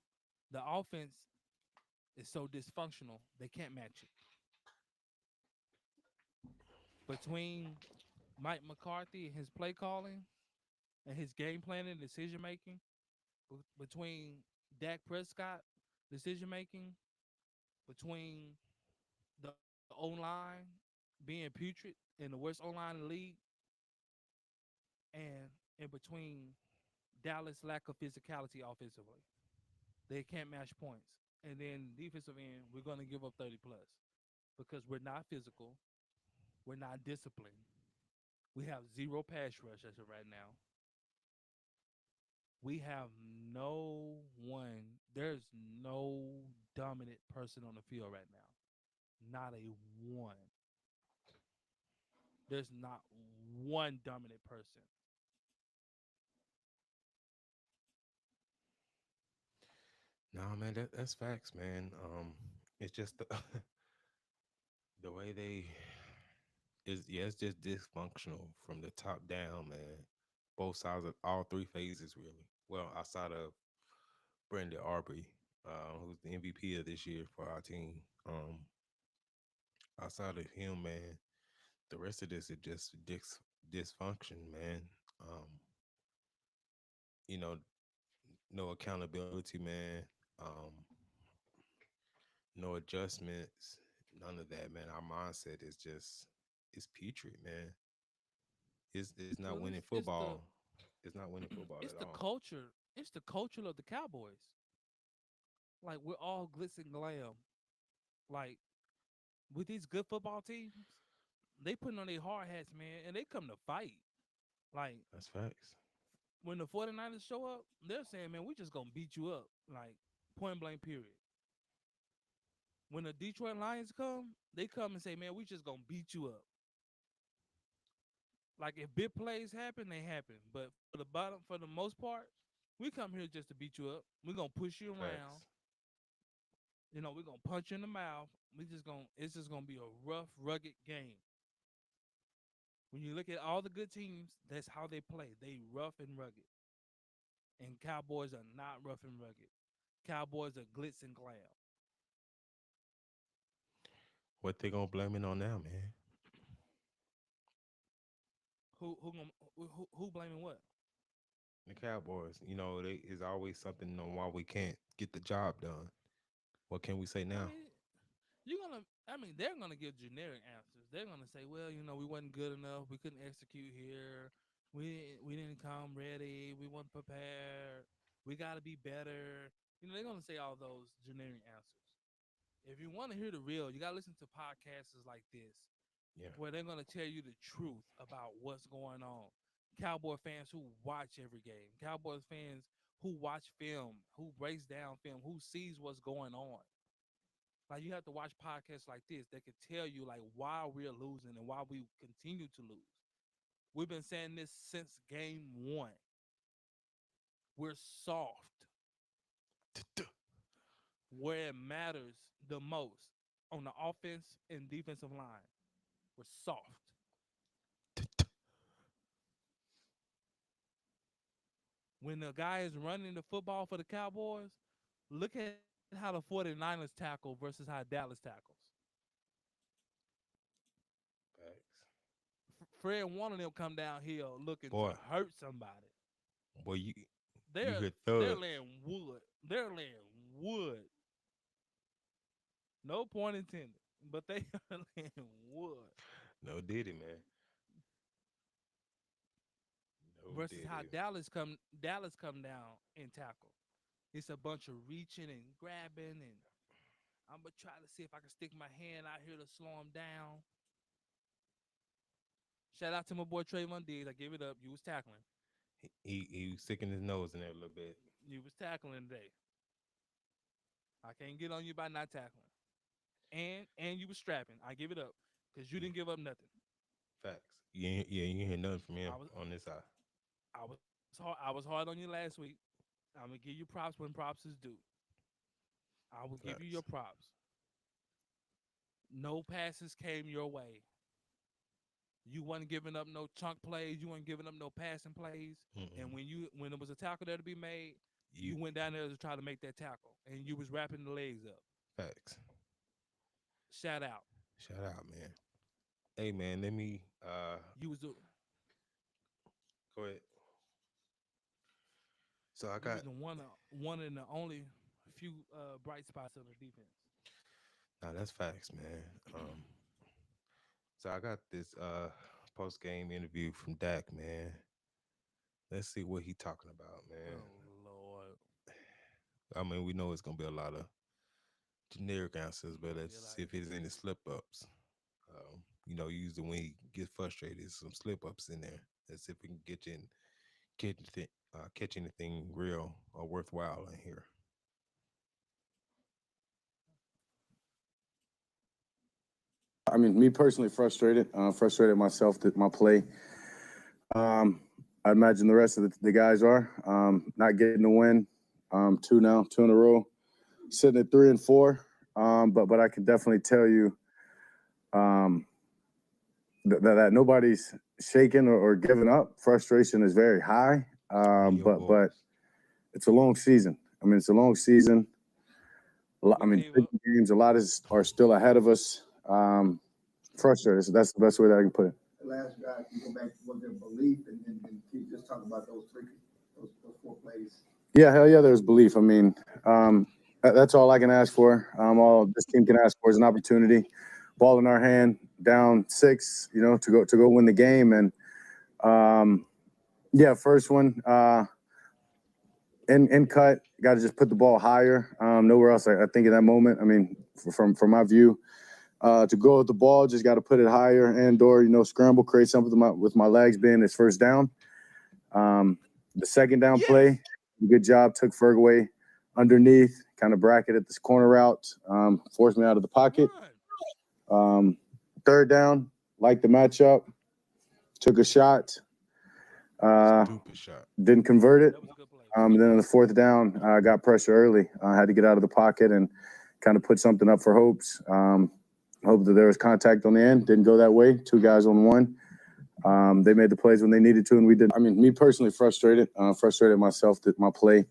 the offense is so dysfunctional they can't match it. Between Mike McCarthy and his play calling and his game planning, decision making between Dak Prescott decision making, between the O line being putrid and the worst O line in the league, and in between Dallas' lack of physicality offensively. They can't match points. And then defensive end, we're going to give up 30 plus because we're not physical, we're not disciplined. We have zero pass rush as of right now. We have no one. There's no dominant person on the field right now. Not a one. There's not one dominant person. No, man, that's facts, man. It's just the the way they is yeah, it's just dysfunctional from the top down, man. Both sides of all three phases, really. Well, outside of Brandon Aubrey, who's the MVP of this year for our team. Outside of him, man, the rest of this is just dysfunction, man. Um, you know, no accountability, man. Um, no adjustments, none of that, man. Our mindset is just it's putrid, man. It's not Well, winning football. It's not winning football it's at the all. culture. It's the culture of the Cowboys. Like we're all glitz and glam. Like with these good football teams, they putting on their hard hats, man, and they come to fight. Like That's facts. when the 49ers show up, they're saying, man, we just gonna beat you up. Like point blank period. When the Detroit Lions come, they come and say, man, we just gonna beat you up. Like if big plays happen, they happen. But for the most part, we come here just to beat you up. We're gonna push you around. Facts. We're gonna punch you in the mouth. It's just gonna be a rough, rugged game. When you look at all the good teams, that's how they play. They rough and rugged. And Cowboys are not rough and rugged. Cowboys are glitz and glam. What they gonna blame it on now, man? Who blaming what? The Cowboys. You know, they is always something on why we can't get the job done. What can we say I now? mean, they're gonna give generic answers. They're gonna say, well, we wasn't good enough. We couldn't execute here. We didn't come ready. We weren't prepared. We got to be better. They're gonna say all those generic answers. If you want to hear the real, you gotta listen to podcasts like this, Yeah. where they're gonna tell you the truth about what's going on. Cowboy fans who watch every game. Cowboys fans who watch film, who breaks down film, who sees what's going on. Like you have to watch podcasts like this that can tell you like why we're losing and why we continue to lose. We've been saying this since game one. We're soft where it matters the most on the offense and defensive line. We're soft. When the guy is running the football for the Cowboys, look at how the 49ers tackle versus how Dallas tackles. Facts. Fred and one of them come downhill looking to Boy, hurt somebody. boy, you They're hear they're thuds. laying wood. They're laying wood. No point intended. But they are laying wood. No did it, man. No Versus did how it. Dallas come down and tackle. It's a bunch of reaching and grabbing, and I'm gonna try to see if I can stick my hand out here to slow him down. Shout out to my boy Trayvon Diggs. I give it up. You was tackling. He was sticking his nose in there a little bit. You was tackling today. I can't get on you by not tackling. And you was strapping. I give it up because you Yeah, didn't give up nothing. facts. Yeah, you ain't hear nothing from him I was on this side. I was hard on you last week. I'm gonna give you props when props is due. I will give you your Facts. props. No passes came your way. You wasn't giving up no chunk plays. You weren't giving up no passing plays. And Mm-mm. when there was a tackle there to be made, You you went down there to try to make that tackle, and you was wrapping the legs up. facts. Shout out. Shout out, man. Hey, man. Let me You was do. Go ahead. So I He was got the one and the only few bright spots of the defense. now that's facts, man. So I got this post game interview from Dak, man. Let's see what he talking about, man. Oh Lord, I mean, we know it's gonna be a lot of generic answers, but gonna be let's see like if there's any slip ups. Usually when he gets frustrated, some slip ups in there. Let's see if we can get you in, catch anything real or worthwhile in here. I mean, me personally, frustrated myself that my play. Um, I imagine the rest of the guys are not getting the win. Two now, two in a row, sitting at 3-4. But I can definitely tell you um, that nobody's shaking or giving up. Frustration is very high. In your But voice. it's a long season. I mean, it's a long season. we I mean, gave big up. games. A lot are still ahead of us. Frustrated. So that's the best way that I can put it. Last guy, you go back to what their belief, and can you just talk about those four plays? Yeah, hell yeah, there's belief. I mean, that's all I can ask for. All this team can ask for is an opportunity, ball in our hand, down six, to go win the game. And yeah, first one, in cut, got to just put the ball higher. Nowhere else. I think in that moment. I mean, from my view, to go with the ball, just got to put it higher and/or scramble, create something with my legs being his first down. Um, the second down Yes, play, good job. Took Ferg away underneath, kind of bracketed this corner route, forced me out of the pocket. run. Um, third down, liked the matchup, took a shot, uh, Stupid shot. didn't convert it. That was a good play. And then on the fourth down, I got pressure early. I had to get out of the pocket and kind of put something up for hopes. Hope that there was contact on the end. Didn't go that way. Two guys on one. They made the plays when they needed to, and we did. I mean, me personally, frustrated myself that my play.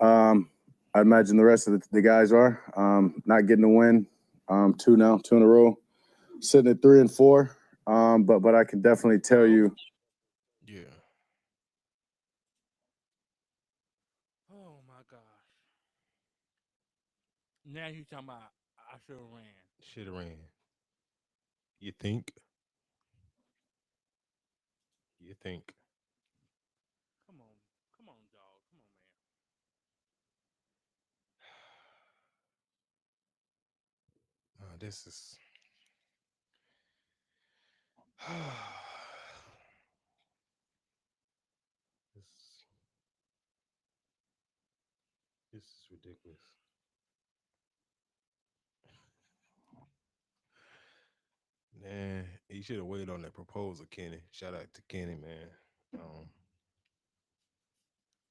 Um, I imagine the rest of the guys are not getting the win. Two now, two in a row, sitting at 3-4. But I can definitely tell Oh, you, Yeah. oh my gosh. Now you talking about I should have ran. Should have ran. You think? You think? Come on, come on, dog. Come on, man. This is this this is ridiculous. Man, you should have waited on that proposal, Kenny. Shout out to Kenny, man. Um,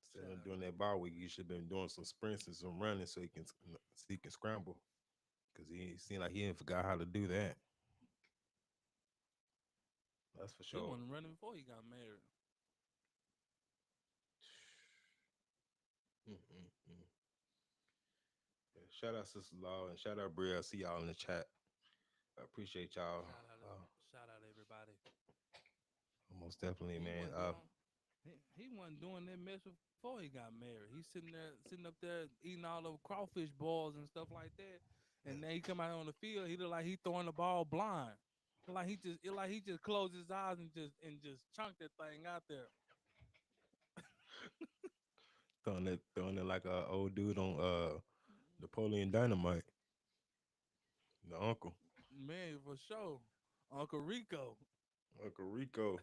Instead Shout of out doing to that bye week, you should have been doing some sprints and some running so he can scramble. Cause he seemed like he didn't forgot how to do that. That's for he sure. wasn't running before he got married. Mm-mm-mm. Yeah, shout out Sister Law and shout out Bria. I see y'all in the chat. I appreciate y'all. Uh, Shout out everybody. Most definitely, He man. wasn't doing he wasn't doing that mess before he got married. He's sitting up there eating all those crawfish balls and stuff like that. And then he come out on the field, he look like he throwing the ball blind. Like he just closed his eyes and just chunked that thing out there. Throwing it like a old dude on Napoleon Dynamite, the uncle, Man, for sure. Uncle Rico. Uncle Rico.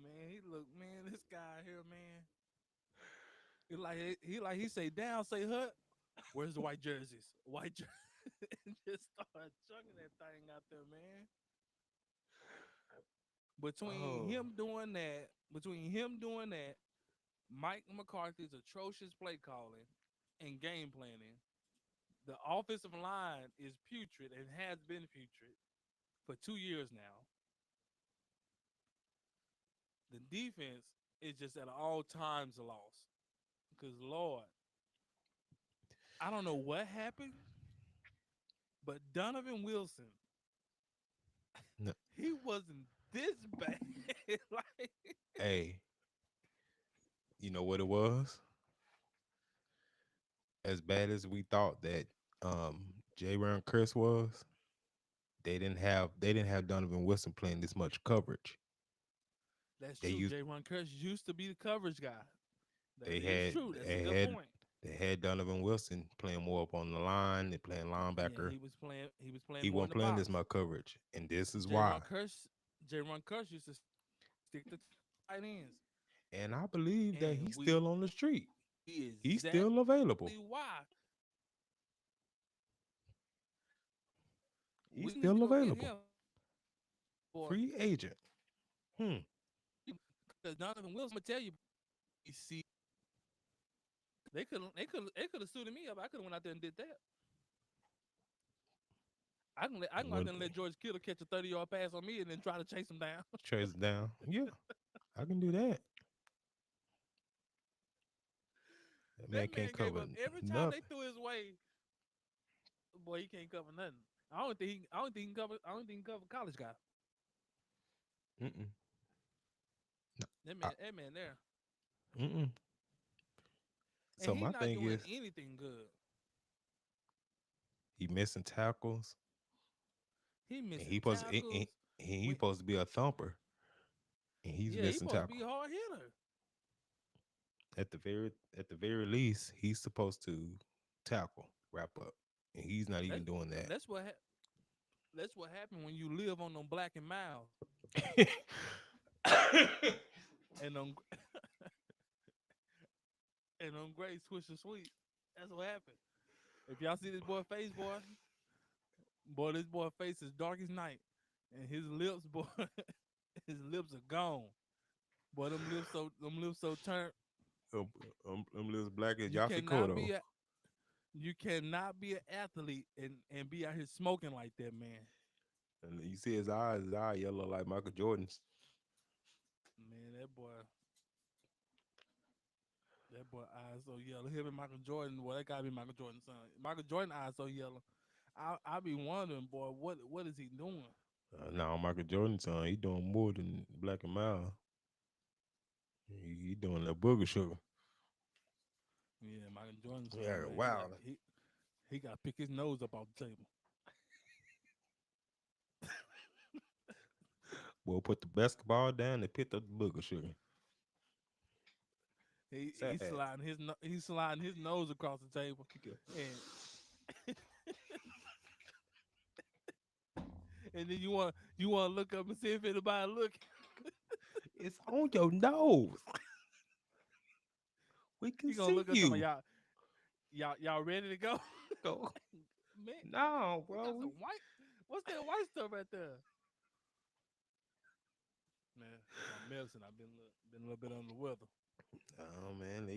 Man, he look, man, this guy here, man. He say down, say hut. Where's the white jerseys? White jerseys. And just start chucking that thing out there, man. Oh, Between him doing that, Mike McCarthy's atrocious play calling and game planning, the offensive line is putrid and has been putrid for 2 years now. The defense is just at all times a loss. Because Lord, I don't know what happened, but Donovan Wilson, no, he wasn't. this bad. Like Hey, you know what it was? As bad as we thought that J. Ron Curse was, they didn't have Donovan Wilson playing this much coverage. that's They true. used J. Ron Curse used to be the coverage guy. they That is had true. That's a they good had point. they had Donovan Wilson playing more up on the line. They playing Yeah, linebacker. he was playing. He was playing He more in wasn't the playing box. this much coverage, and this is J. why. Ron Curse. J. Ron Curse used to stick to tight ends, And I believe that and he's we still on the street. see He's exactly still available. why He's we need to still go get available. him, boy. Free agent. Hmm. Because Donovan Wilson, I'm gonna tell you, see, they could have suited me up. I could have went out there and did that. I can go out Well, there and let George Kittle catch a 30-yard pass on me and then try to chase him down. Trace it down. Yeah, I can do that. That That man can't man gave cover up every time they nothing. threw his way. Boy, he can't cover nothing. I don't think he can cover. I don't think he can cover college guy. Mm-mm. That I, man, that man there, mm-mm. and So he my not thing doing is, anything good. he missing tackles, He and missing he supposed tackles. he When supposed to be a thumper, and he's yeah, he missing supposed to be tackle. a hard hitter. At the very least, he's supposed to tackle, wrap up, and he's not That's even doing that. that's what that's what happened when you live on them black and miles and on and on great Swisher Sweets. That's what happened. If y'all see this boy face, boy, this boy face is dark as night, and his lips, boy, his lips are gone. Boy, them lips so turned. um, I'm as black as You Yaphet cannot Kotto. be a you cannot be an athlete and be out here smoking like that, man. And you see his eye yellow like Michael Jordan's. Man, that boy eyes so yellow. Him and Michael Jordan, boy, that gotta be Michael Jordan's son. Michael Jordan eyes so yellow. I be wondering, boy, what is he doing? Now Michael Jordan's son, he doing more than Black and Mild. He doing that booger sugar. Yeah, Michael Jordan's son, Yeah, man, he got wow. he got to pick his nose up off the table. Boy, put the basketball down and picked up the booger sugar. He's Sad. he's sliding his nose across the table, and and then you want to look up and see if anybody look. It's on your nose. We can He gonna see look up to you. y'all ready to go? Go. Man, No, we bro. got some white. What's that white stuff right there? Man, my medicine. I've been a little bit under the weather. Oh man,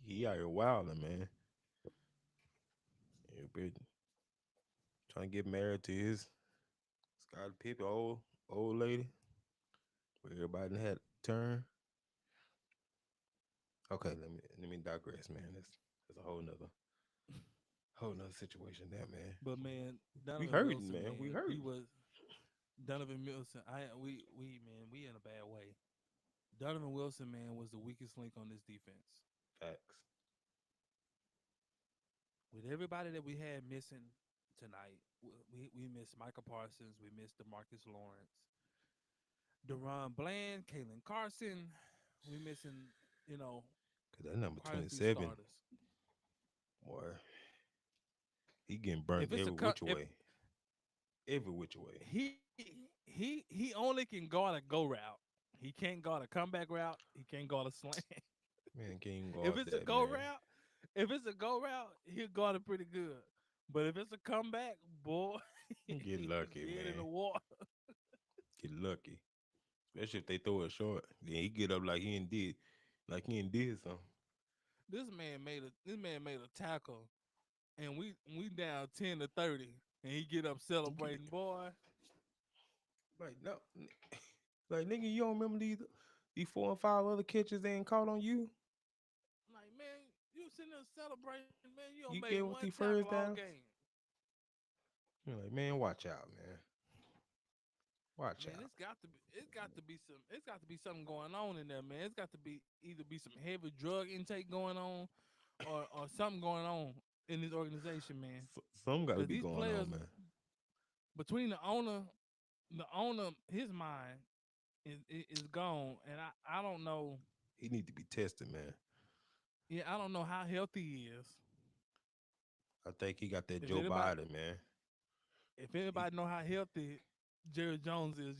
he out here wilding, man. He been trying to get married to his Scottie Pippen, old lady. Where everybody done had a turn. Okay, let me digress, man. That's a whole nother situation there, man. But man, We Donovan hurting, Wilson, man. We man, he hurting. was Donovan Wilson. We man, we in a bad way. Donovan Wilson, man, was the weakest link on this defense. Facts. With everybody that we had missing tonight, we missed Michael Parsons, we missed Demarcus Lawrence, Deron Bland, Kalen Carson. We missing, you know, Cause that number quite a few 27, starters. boy, he getting burnt If it's every a cut, which if way. Every which way. he only can guard a go route. He can't guard a comeback route. He can't guard a slant. Man can't even if guard it's a that, go man. route, if it's a go route, he'll guard it pretty good. But if it's a comeback, boy, Get he's lucky, dead in the man. water. Get lucky. Especially if they throw it short. Then he get up like he ain't did something. This man made a tackle, and we down 10-30, and he get up celebrating. Boy, Like no, like nigga, you don't remember these 4 and 5 other catches they ain't caught on you? like man, you sitting there celebrating, man. You don't You made get with one the tackle first all downs. game. You're like, man, watch out, man. Watch Man, out. it's got to be something going on in there, man. It's got to be either be some heavy drug intake going on, or something going on in this organization, man. Some got to Because be these going players, on, man. between the owner, his mind is gone, and I don't know. He need to be tested, man. Yeah, I don't know how healthy he is. I think he got that If Joe anybody Biden, man. if He, anybody know how healthy Jerry Jones is,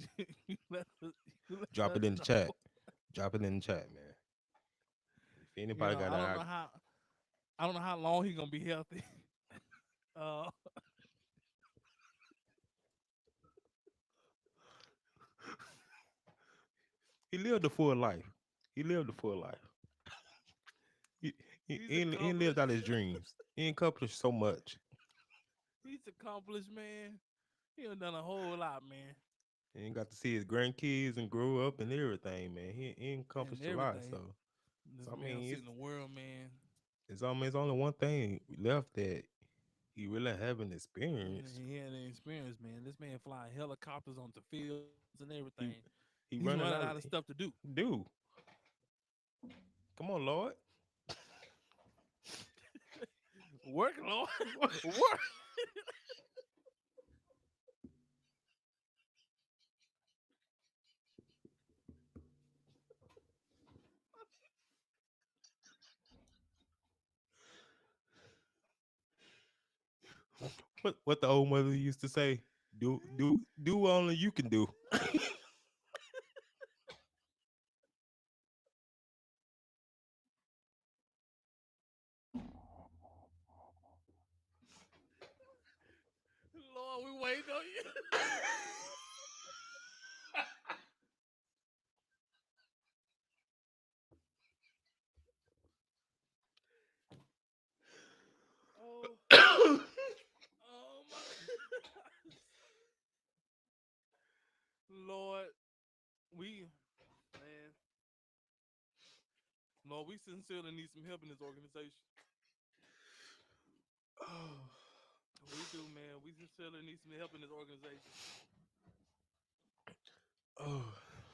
you let us, drop let it us in the know. chat. Drop it in the chat, man. If You anybody know, got an I don't know how long he gonna be healthy. Uh, he lived a full life. He lived a full life. He, he's he ain't lived accomplished. out his dreams. He ain't accomplished so much. He's accomplished, man. He done done a whole lot, man, He ain't got to see his grandkids and grow up and everything, man. He ain't and accomplished a lot. everything. So This I man mean, seen the world, man. it's only one thing left that he really haven't experienced. He had an experience, man. This man flying helicopters onto fields and everything. He He's he running running out of out of stuff to do. do. Come on, Lord. Work, Lord. Work. What the old mother used to say? Do what only you can do. Lord, we waiting on you. Oh, oh my Lord, we man, Lord, we sincerely need some help in this organization. We do, man. We sincerely need some help in this organization. Oh,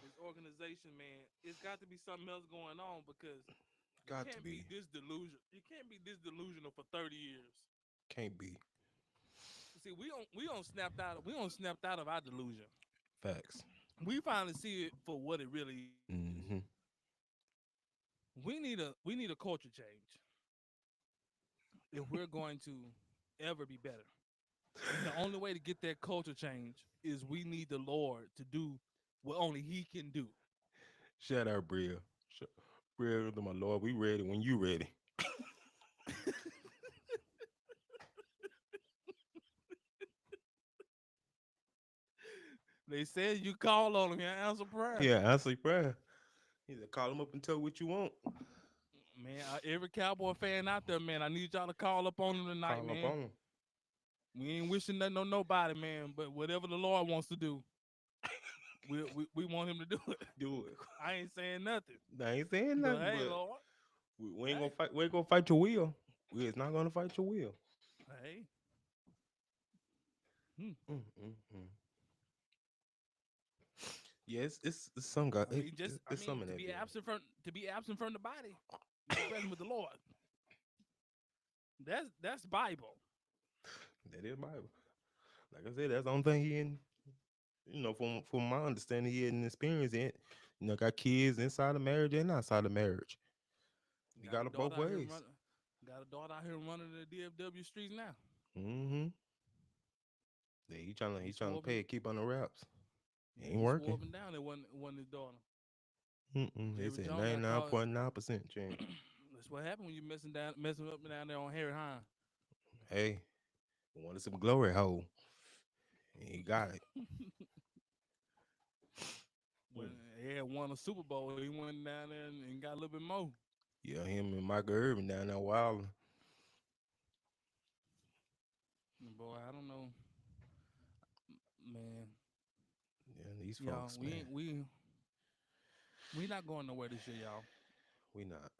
This organization, man, it's got to be something else going on because you got to can't be be. this delusional. You can't be this delusional for 30 years. Can't be. See, we don't snapped out of our delusion. Facts. We finally see it for what it really is. Mm-hmm. We need a culture change if we're going to ever be better. And the only way to get that culture change is we need the Lord to do what only He can do. Shout out, Bria. Bria, to my Lord, we ready when you ready. They said you call on Him and answer prayer. Yeah, answer your prayer. He said, call him up and tell what you want. Man, every Cowboy fan out there, man, I need y'all to call up on him tonight, Call up man. on him. We ain't wishing nothing on nobody, man. But whatever the Lord wants to do, we want Him to do it. Do it. I ain't saying nothing, I ain't saying but nothing, hey, but Lord, we ain't hey, gonna fight. We ain't gonna fight your will. We is not gonna fight your will. hey. Hmm. Mm. Yeah, it's some guy. It's some in To that be deal. absent from the body, be present with the Lord. That's Bible. That is Bible. Like I said, that's the only thing he in. From my understanding, he hadn't experienced it. Got kids inside of marriage and outside of marriage. You Got got a it both daughter out here ways. running. Got a daughter out here running the DFW streets now. Mm-hmm. Yeah, He he's trying to swore up and pay it, keep on the wraps. yeah, Ain't he swore working. up and down it wasn't his daughter. They Jerry said Jones got caught. 99.9% chance. That's what happened when you messing up and down there on Harry Hine. Hey, wanted some glory hole. He got it. When Mm. he had won a Super Bowl, he went down there and got a little bit more. Yeah, him and Michael Irvin down there wilding. Boy, I don't know, man. Yeah, these Y'all, folks, we man. ain't we not going nowhere this year, y'all. We not.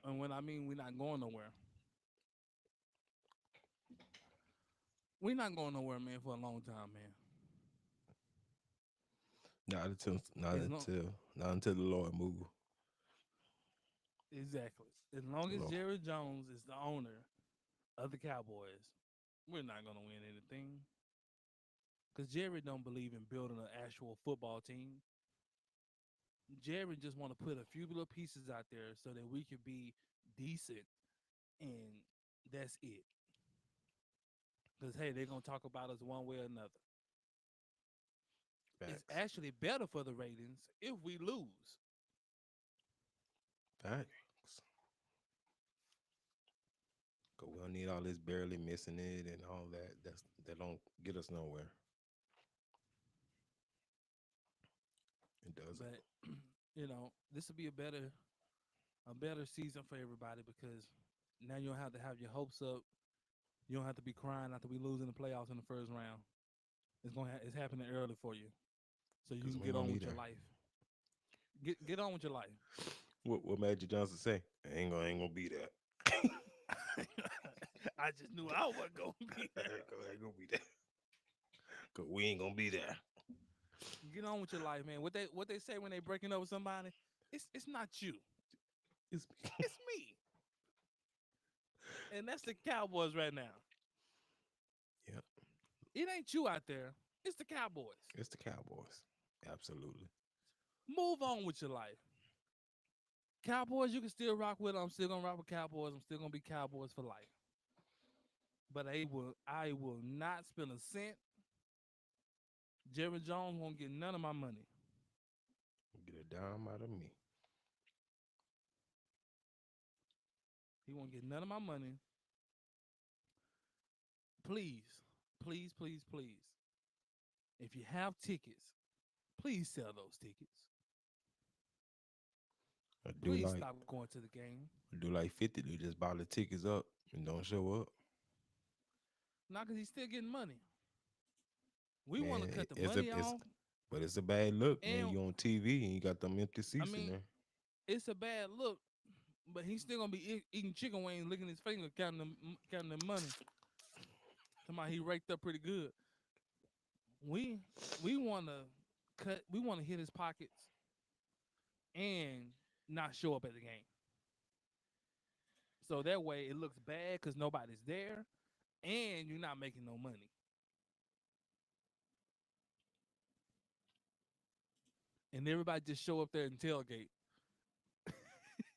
And when I mean we not going nowhere, we not going nowhere, man, for a long time, man. As long not until the Lord move. exactly. As long as Lord. Jerry Jones is the owner of the Cowboys, we're not gonna win anything. Cause Jerry don't believe in building an actual football team. Jerry just want to put a few little pieces out there so that we could be decent, and that's it. Cause hey, they're gonna talk about us one way or another. It's Facts. actually better for the ratings if we lose. Facts. Cause we don't need all this barely missing it and all that. That don't get us nowhere. It doesn't. But this will be a better season for everybody because now you don't have to have your hopes up. You don't have to be crying after we lose in the playoffs in the first round. It's happening early for you, so you Cause can we ain't get gonna on be with your there. life. Get on with your life. What Magic Johnson say? Ain't gonna be there. I just knew I wasn't gonna be there. Ain't gonna be there. Cause we ain't gonna be there. Get on with your life, man. What they say when they breaking up with somebody? It's not you. It's It's me. And that's the Cowboys right now. yeah. It ain't you out there. It's the Cowboys. It's the Cowboys. Absolutely. Move on with your life. Cowboys, you can still rock with them. I'm still gonna rock with Cowboys. I'm still gonna be Cowboys for life. But I will not spend a cent. Jerry Jones won't get none of my money. Get a dime out of me. He won't get none of my money. Please, please, please, please. If you have tickets, please sell those tickets. I do Please like stop going to the game. I do like 50 to just buy the tickets up and don't show up. Not because he's still getting money. We want to Man, cut the it's a money it's off. but it's a bad look when And you on TV and you got them empty I seats in mean, there. it's a bad look, but he's still gonna be eating chicken wings, licking his finger, counting the money. Somebody he raked up pretty good. We we want to cut. We want to hit his pockets and not show up at the game. So that way it looks bad because nobody's there, and you're not making no money. And everybody just show up there and tailgate.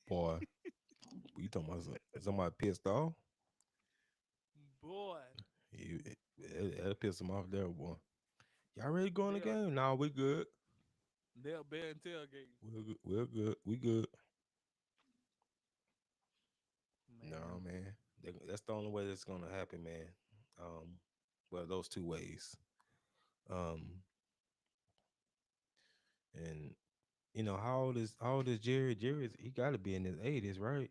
Boy, you talking about somebody pissed off? Boy, It'll piss them off there, boy. Y'all ready to go in the they'll game? Nah, we good. they'll ban tailgate. We're good. We're good. We good. No, Man, man. That's the only way that's gonna happen, man. Well, those two ways. Um, and how old is Jerry? He got to be in his 80s, right?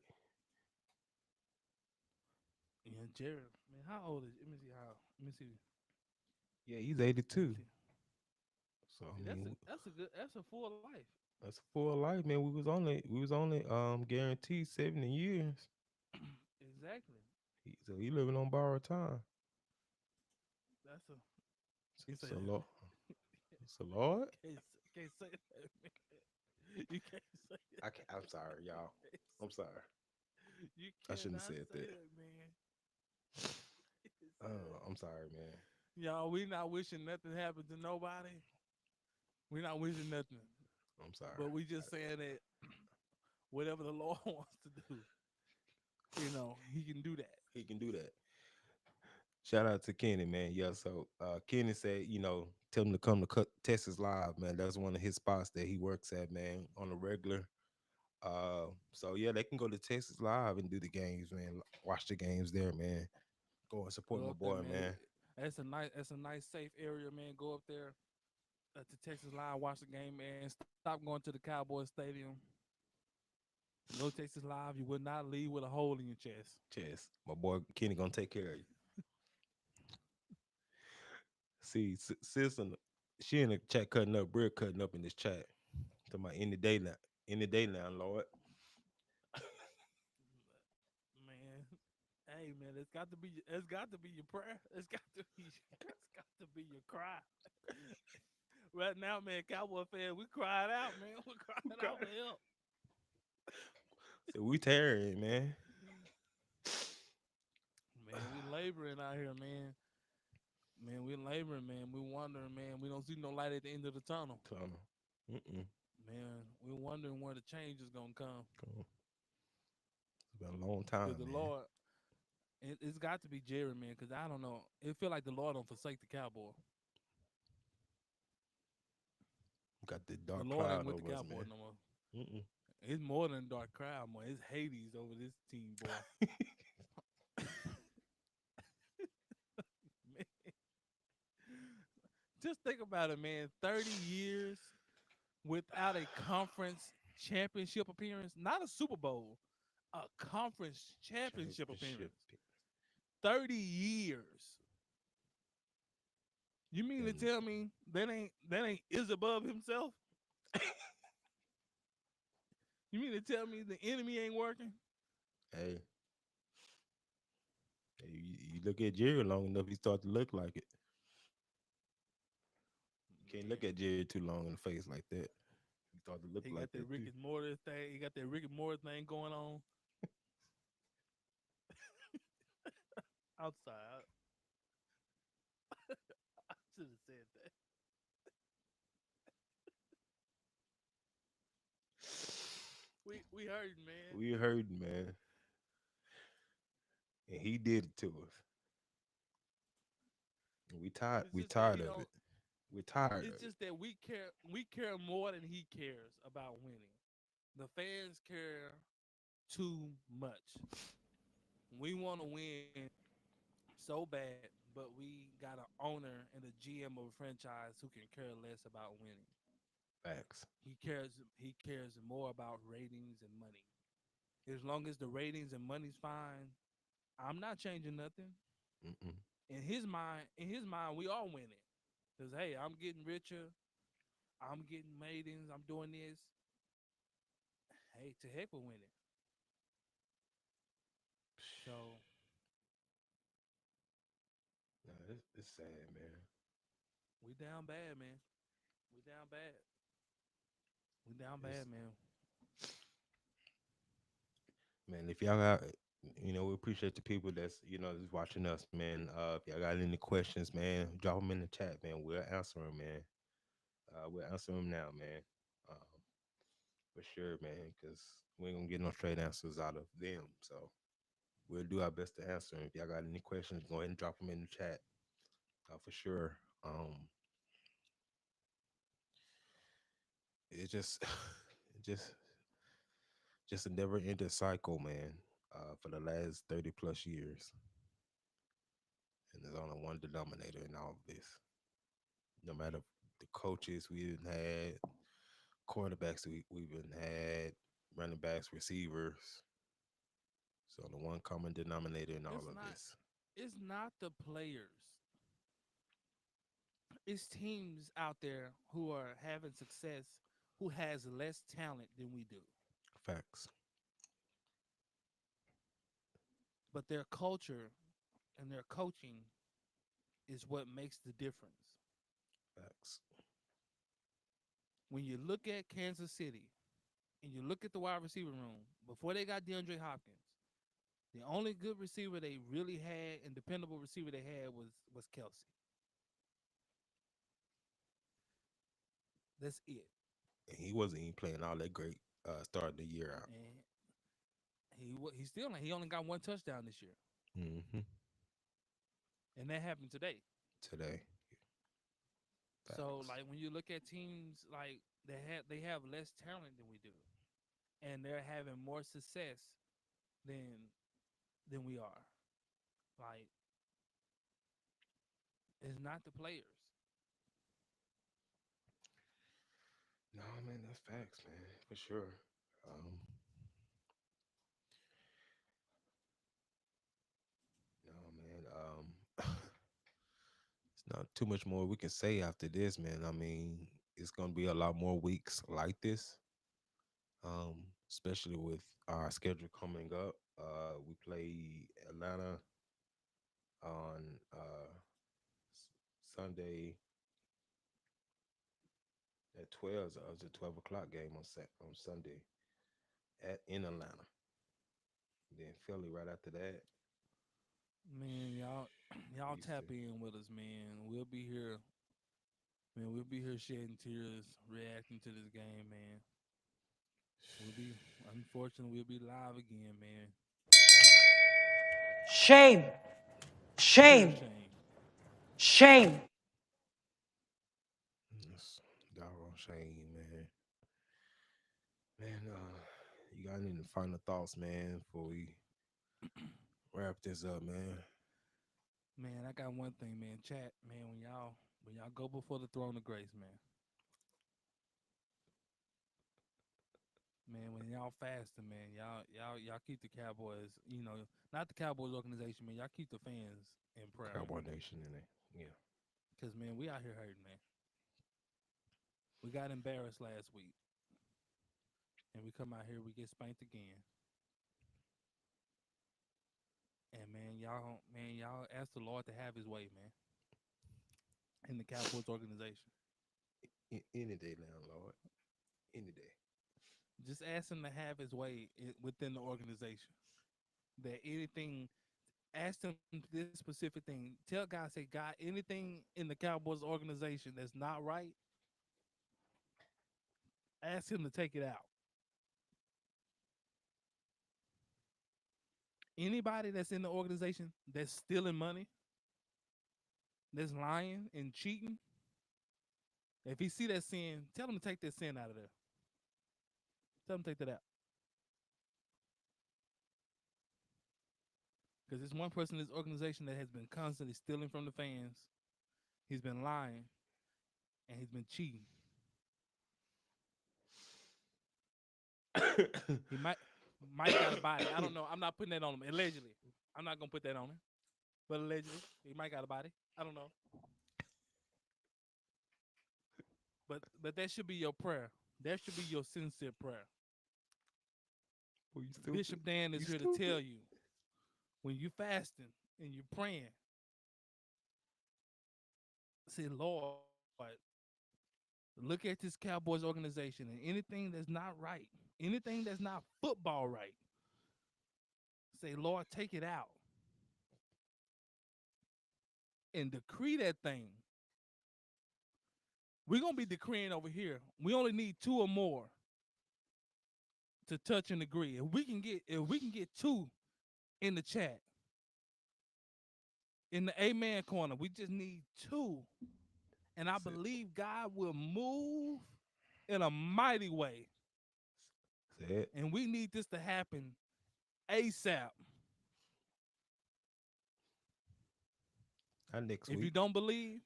yeah, Jared. Man, how old is? Let me see how. Let me see. Yeah, he's Let me 82. see. So I See, mean, that's a full life. that's a full life, man. We was only guaranteed 70 years. Exactly. So he living on borrowed time. That's a. So, You say so that. Lord, so Lord, Can't say that, man. You can't say that. I can't. I'm sorry, y'all. I'm sorry. You I shouldn't have cannot said say that. that, man. You can't say that. I'm sorry, man. Y'all, we not wishing nothing happened to nobody. We not wishing nothing, I'm sorry. but we just saying that whatever the Lord wants to do, He can do that. He can do that. Shout out to Kenny, man. Yeah, so Kenny said, tell him to come to Texas Live, man. That's one of his spots that he works at, man, on a regular. So yeah, they can go to Texas Live and do the games, man. Watch the games there, man. Go and support Go my up there, boy, man. man. That's a nice safe area, man. Go up there to Texas Live, watch the game, man. Stop going to the Cowboys Stadium. Go Texas Live. You would not leave with a hole in your chest. Chess. My boy Kenny gonna take care of you. See, sis, she in the chat cutting up, bread cutting up in this chat. Talking about any day now, Lord. Man, hey, man, it's got to be your prayer. It's got to be your cry. Right now, man, Cowboy fans, we cried out, man. We crying out for help. So we tearing, man. Man, we laboring out here, man. Man, we laboring, man. We wondering, man. We don't see no light at the end of the tunnel. Tunnel. Mm-mm. Man, we wondering where the change is gonna come. Cool. It's been a long Cause time, the man. Lord, it's got to be Jerry, man. Cause I don't know. It feel like the Lord don't forsake the Cowboy. Got the The dark Lord ain't cloud with the over us, Cowboy man. no more. Mm-mm. It's more than dark crowd, man. It's Hades over this team, boy. Man, just think about it, man. 30 years without a conference championship appearance, not a Super Bowl, a conference championship Championship. appearance. 30 years. You mean to And tell me that ain't is above himself? You mean to tell me the enemy ain't working? hey, you look at Jerry long enough, he start to look like it. Can't look Man, at Jerry too long in the face like that. He start to look he like got that that Rick too. and Morty thing. He got that Rick and Morty thing going on outside. I should have said that. We heard, man. We heard, man, and he did it to us. And we tired. It's We just that tired he of don't. it. We're tired It's of it. just that we care. We care more than he cares about winning. The fans care too much. We want to win so bad, but we got an owner and a GM of a franchise who can care less about winning. Facts. He cares more about ratings and money. As long as the ratings and money's fine, I'm not changing nothing. Mm-mm. In his mind, we all winning. Cause hey, I'm getting richer. I'm getting ratings. I'm doing this. Hey, to heck with winning. So Nah, it's sad, man. we down bad, man. We down bad. We down It's bad, man. man. If y'all got, we appreciate the people that's just watching us, man. If y'all got any questions, man, drop them in the chat, man. We'll answer them, man. We'll answer them now, man. Um, for sure, man, because we ain't gonna get no straight answers out of them. So we'll do our best to answer 'em. If y'all got any questions, go ahead and drop them in the chat, for sure. It just, it just a never ending cycle, man. For the last 30 plus years, and there's only one denominator in all of this. No matter the coaches we've had, quarterbacks we've been had, running backs, receivers. So the one common denominator in all It's of not. this. It's not the players. It's teams out there who are having success who has less talent than we do. Facts. But their culture and their coaching is what makes the difference. Facts. When you look at Kansas City and you look at the wide receiver room, before they got DeAndre Hopkins, the only good receiver they really had and dependable receiver they had was Kelsey. That's it. And he wasn't even playing all that great starting the year out. And he only got one touchdown this year, Hmm. and that happened today. Today. So Facts. like when you look at teams like they have less talent than we do, and they're having more success than than we are. Like it's not the players. No, man, that's facts, man, for sure. Um, no, man. It's not too much more we can say after this, man. I mean, it's gonna be a lot more weeks like this, especially with our schedule coming up. We play Atlanta on Sunday, at 12. So it was a 12 o'clock game on on Sunday at in Atlanta. Then Philly right after that. Man, y'all tap Houston. in with us, man. We'll be here. Man, we'll be here shedding tears, reacting to this game, man. We'll be unfortunately we'll be live again, man. Shame. Pure Shame. shame. Shame. That's doggone shame, man. Man, you got any final thoughts, man, before we wrap this up, man? Man, I got one thing, man. Chat, man, when y'all go before the throne of grace, man. Man, when y'all fasting, man, y'all keep the Cowboys, not the Cowboys organization, man. Y'all keep the fans in prayer. Cowboy Nation in it. Yeah. Cause man, we out here hurting, man. We got embarrassed last week. And we come out here, we get spanked again. And man, y'all ask the Lord to have his way, man. In the Cowboys organization. Any day now, Lord. Any day. Just ask him to have his way within the organization. That anything, ask him this specific thing. Tell God, say, God, anything in the Cowboys organization that's not right, ask him to take it out. Anybody that's in the organization that's stealing money, that's lying and cheating, if he see that sin, tell him to take that sin out of there. Tell him to take that out. Because there's one person in this organization that has been constantly stealing from the fans. He's been lying and he's been cheating. He might got a body. I don't know. I'm not putting that on him. Allegedly. I'm not gonna put that on him. But allegedly, he might got a body. I don't know. But that should be your prayer. That should be your sincere prayer. Well, you stupid. Bishop Dan You is here to stupid. tell you when you fasting and you're praying, say, Lord, look at this Cowboys organization and anything that's not right, anything that's not football right, say, Lord, take it out and decree that thing. We're gonna be decreeing over here. We only need two or more to touch and agree. If we can get two in the chat, in the amen corner, we just need two. And I That's it. believe God will move in a mighty way. That's it. And we need this to happen ASAP. Not next If you week. don't believe,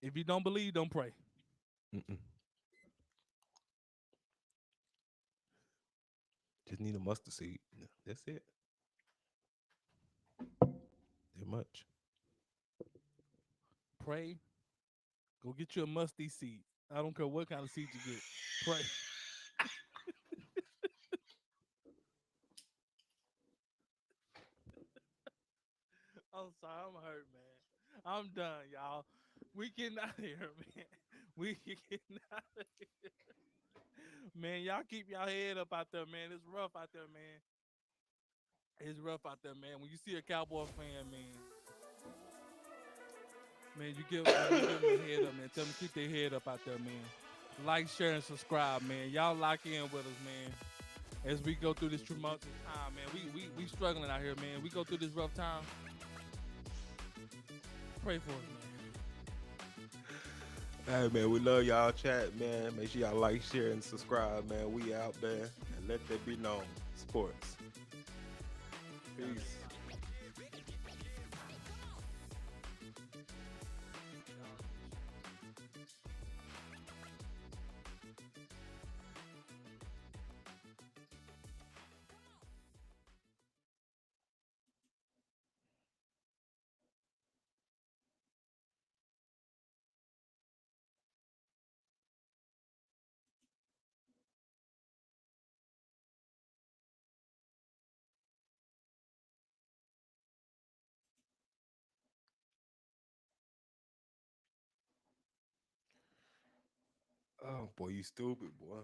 if you don't believe, don't pray. Mm-mm. Just need a mustard seed. That's it. That much. Pray. Go get you a musty seed. I don't care what kind of seed you get. Pray. I'm sorry, I'm hurt, man. I'm done, y'all. We getting out of here, man. We getting out of here. Man, y'all keep y'all head up out there, man. It's rough out there, man. It's rough out there, man. When you see a Cowboy fan, man, you give them a head up, man. Tell them to keep their head up out there, man. Like, share, and subscribe, man. Y'all lock in with us, man. As we go through this tumultuous time, man. We struggling out here, man. We go through this rough time. Pray for us, Hey man, we love y'all chat, man. Make sure y'all like, share, and subscribe, man. We out there and let that be known. Sports. Peace. man. Oh boy, you stupid boy.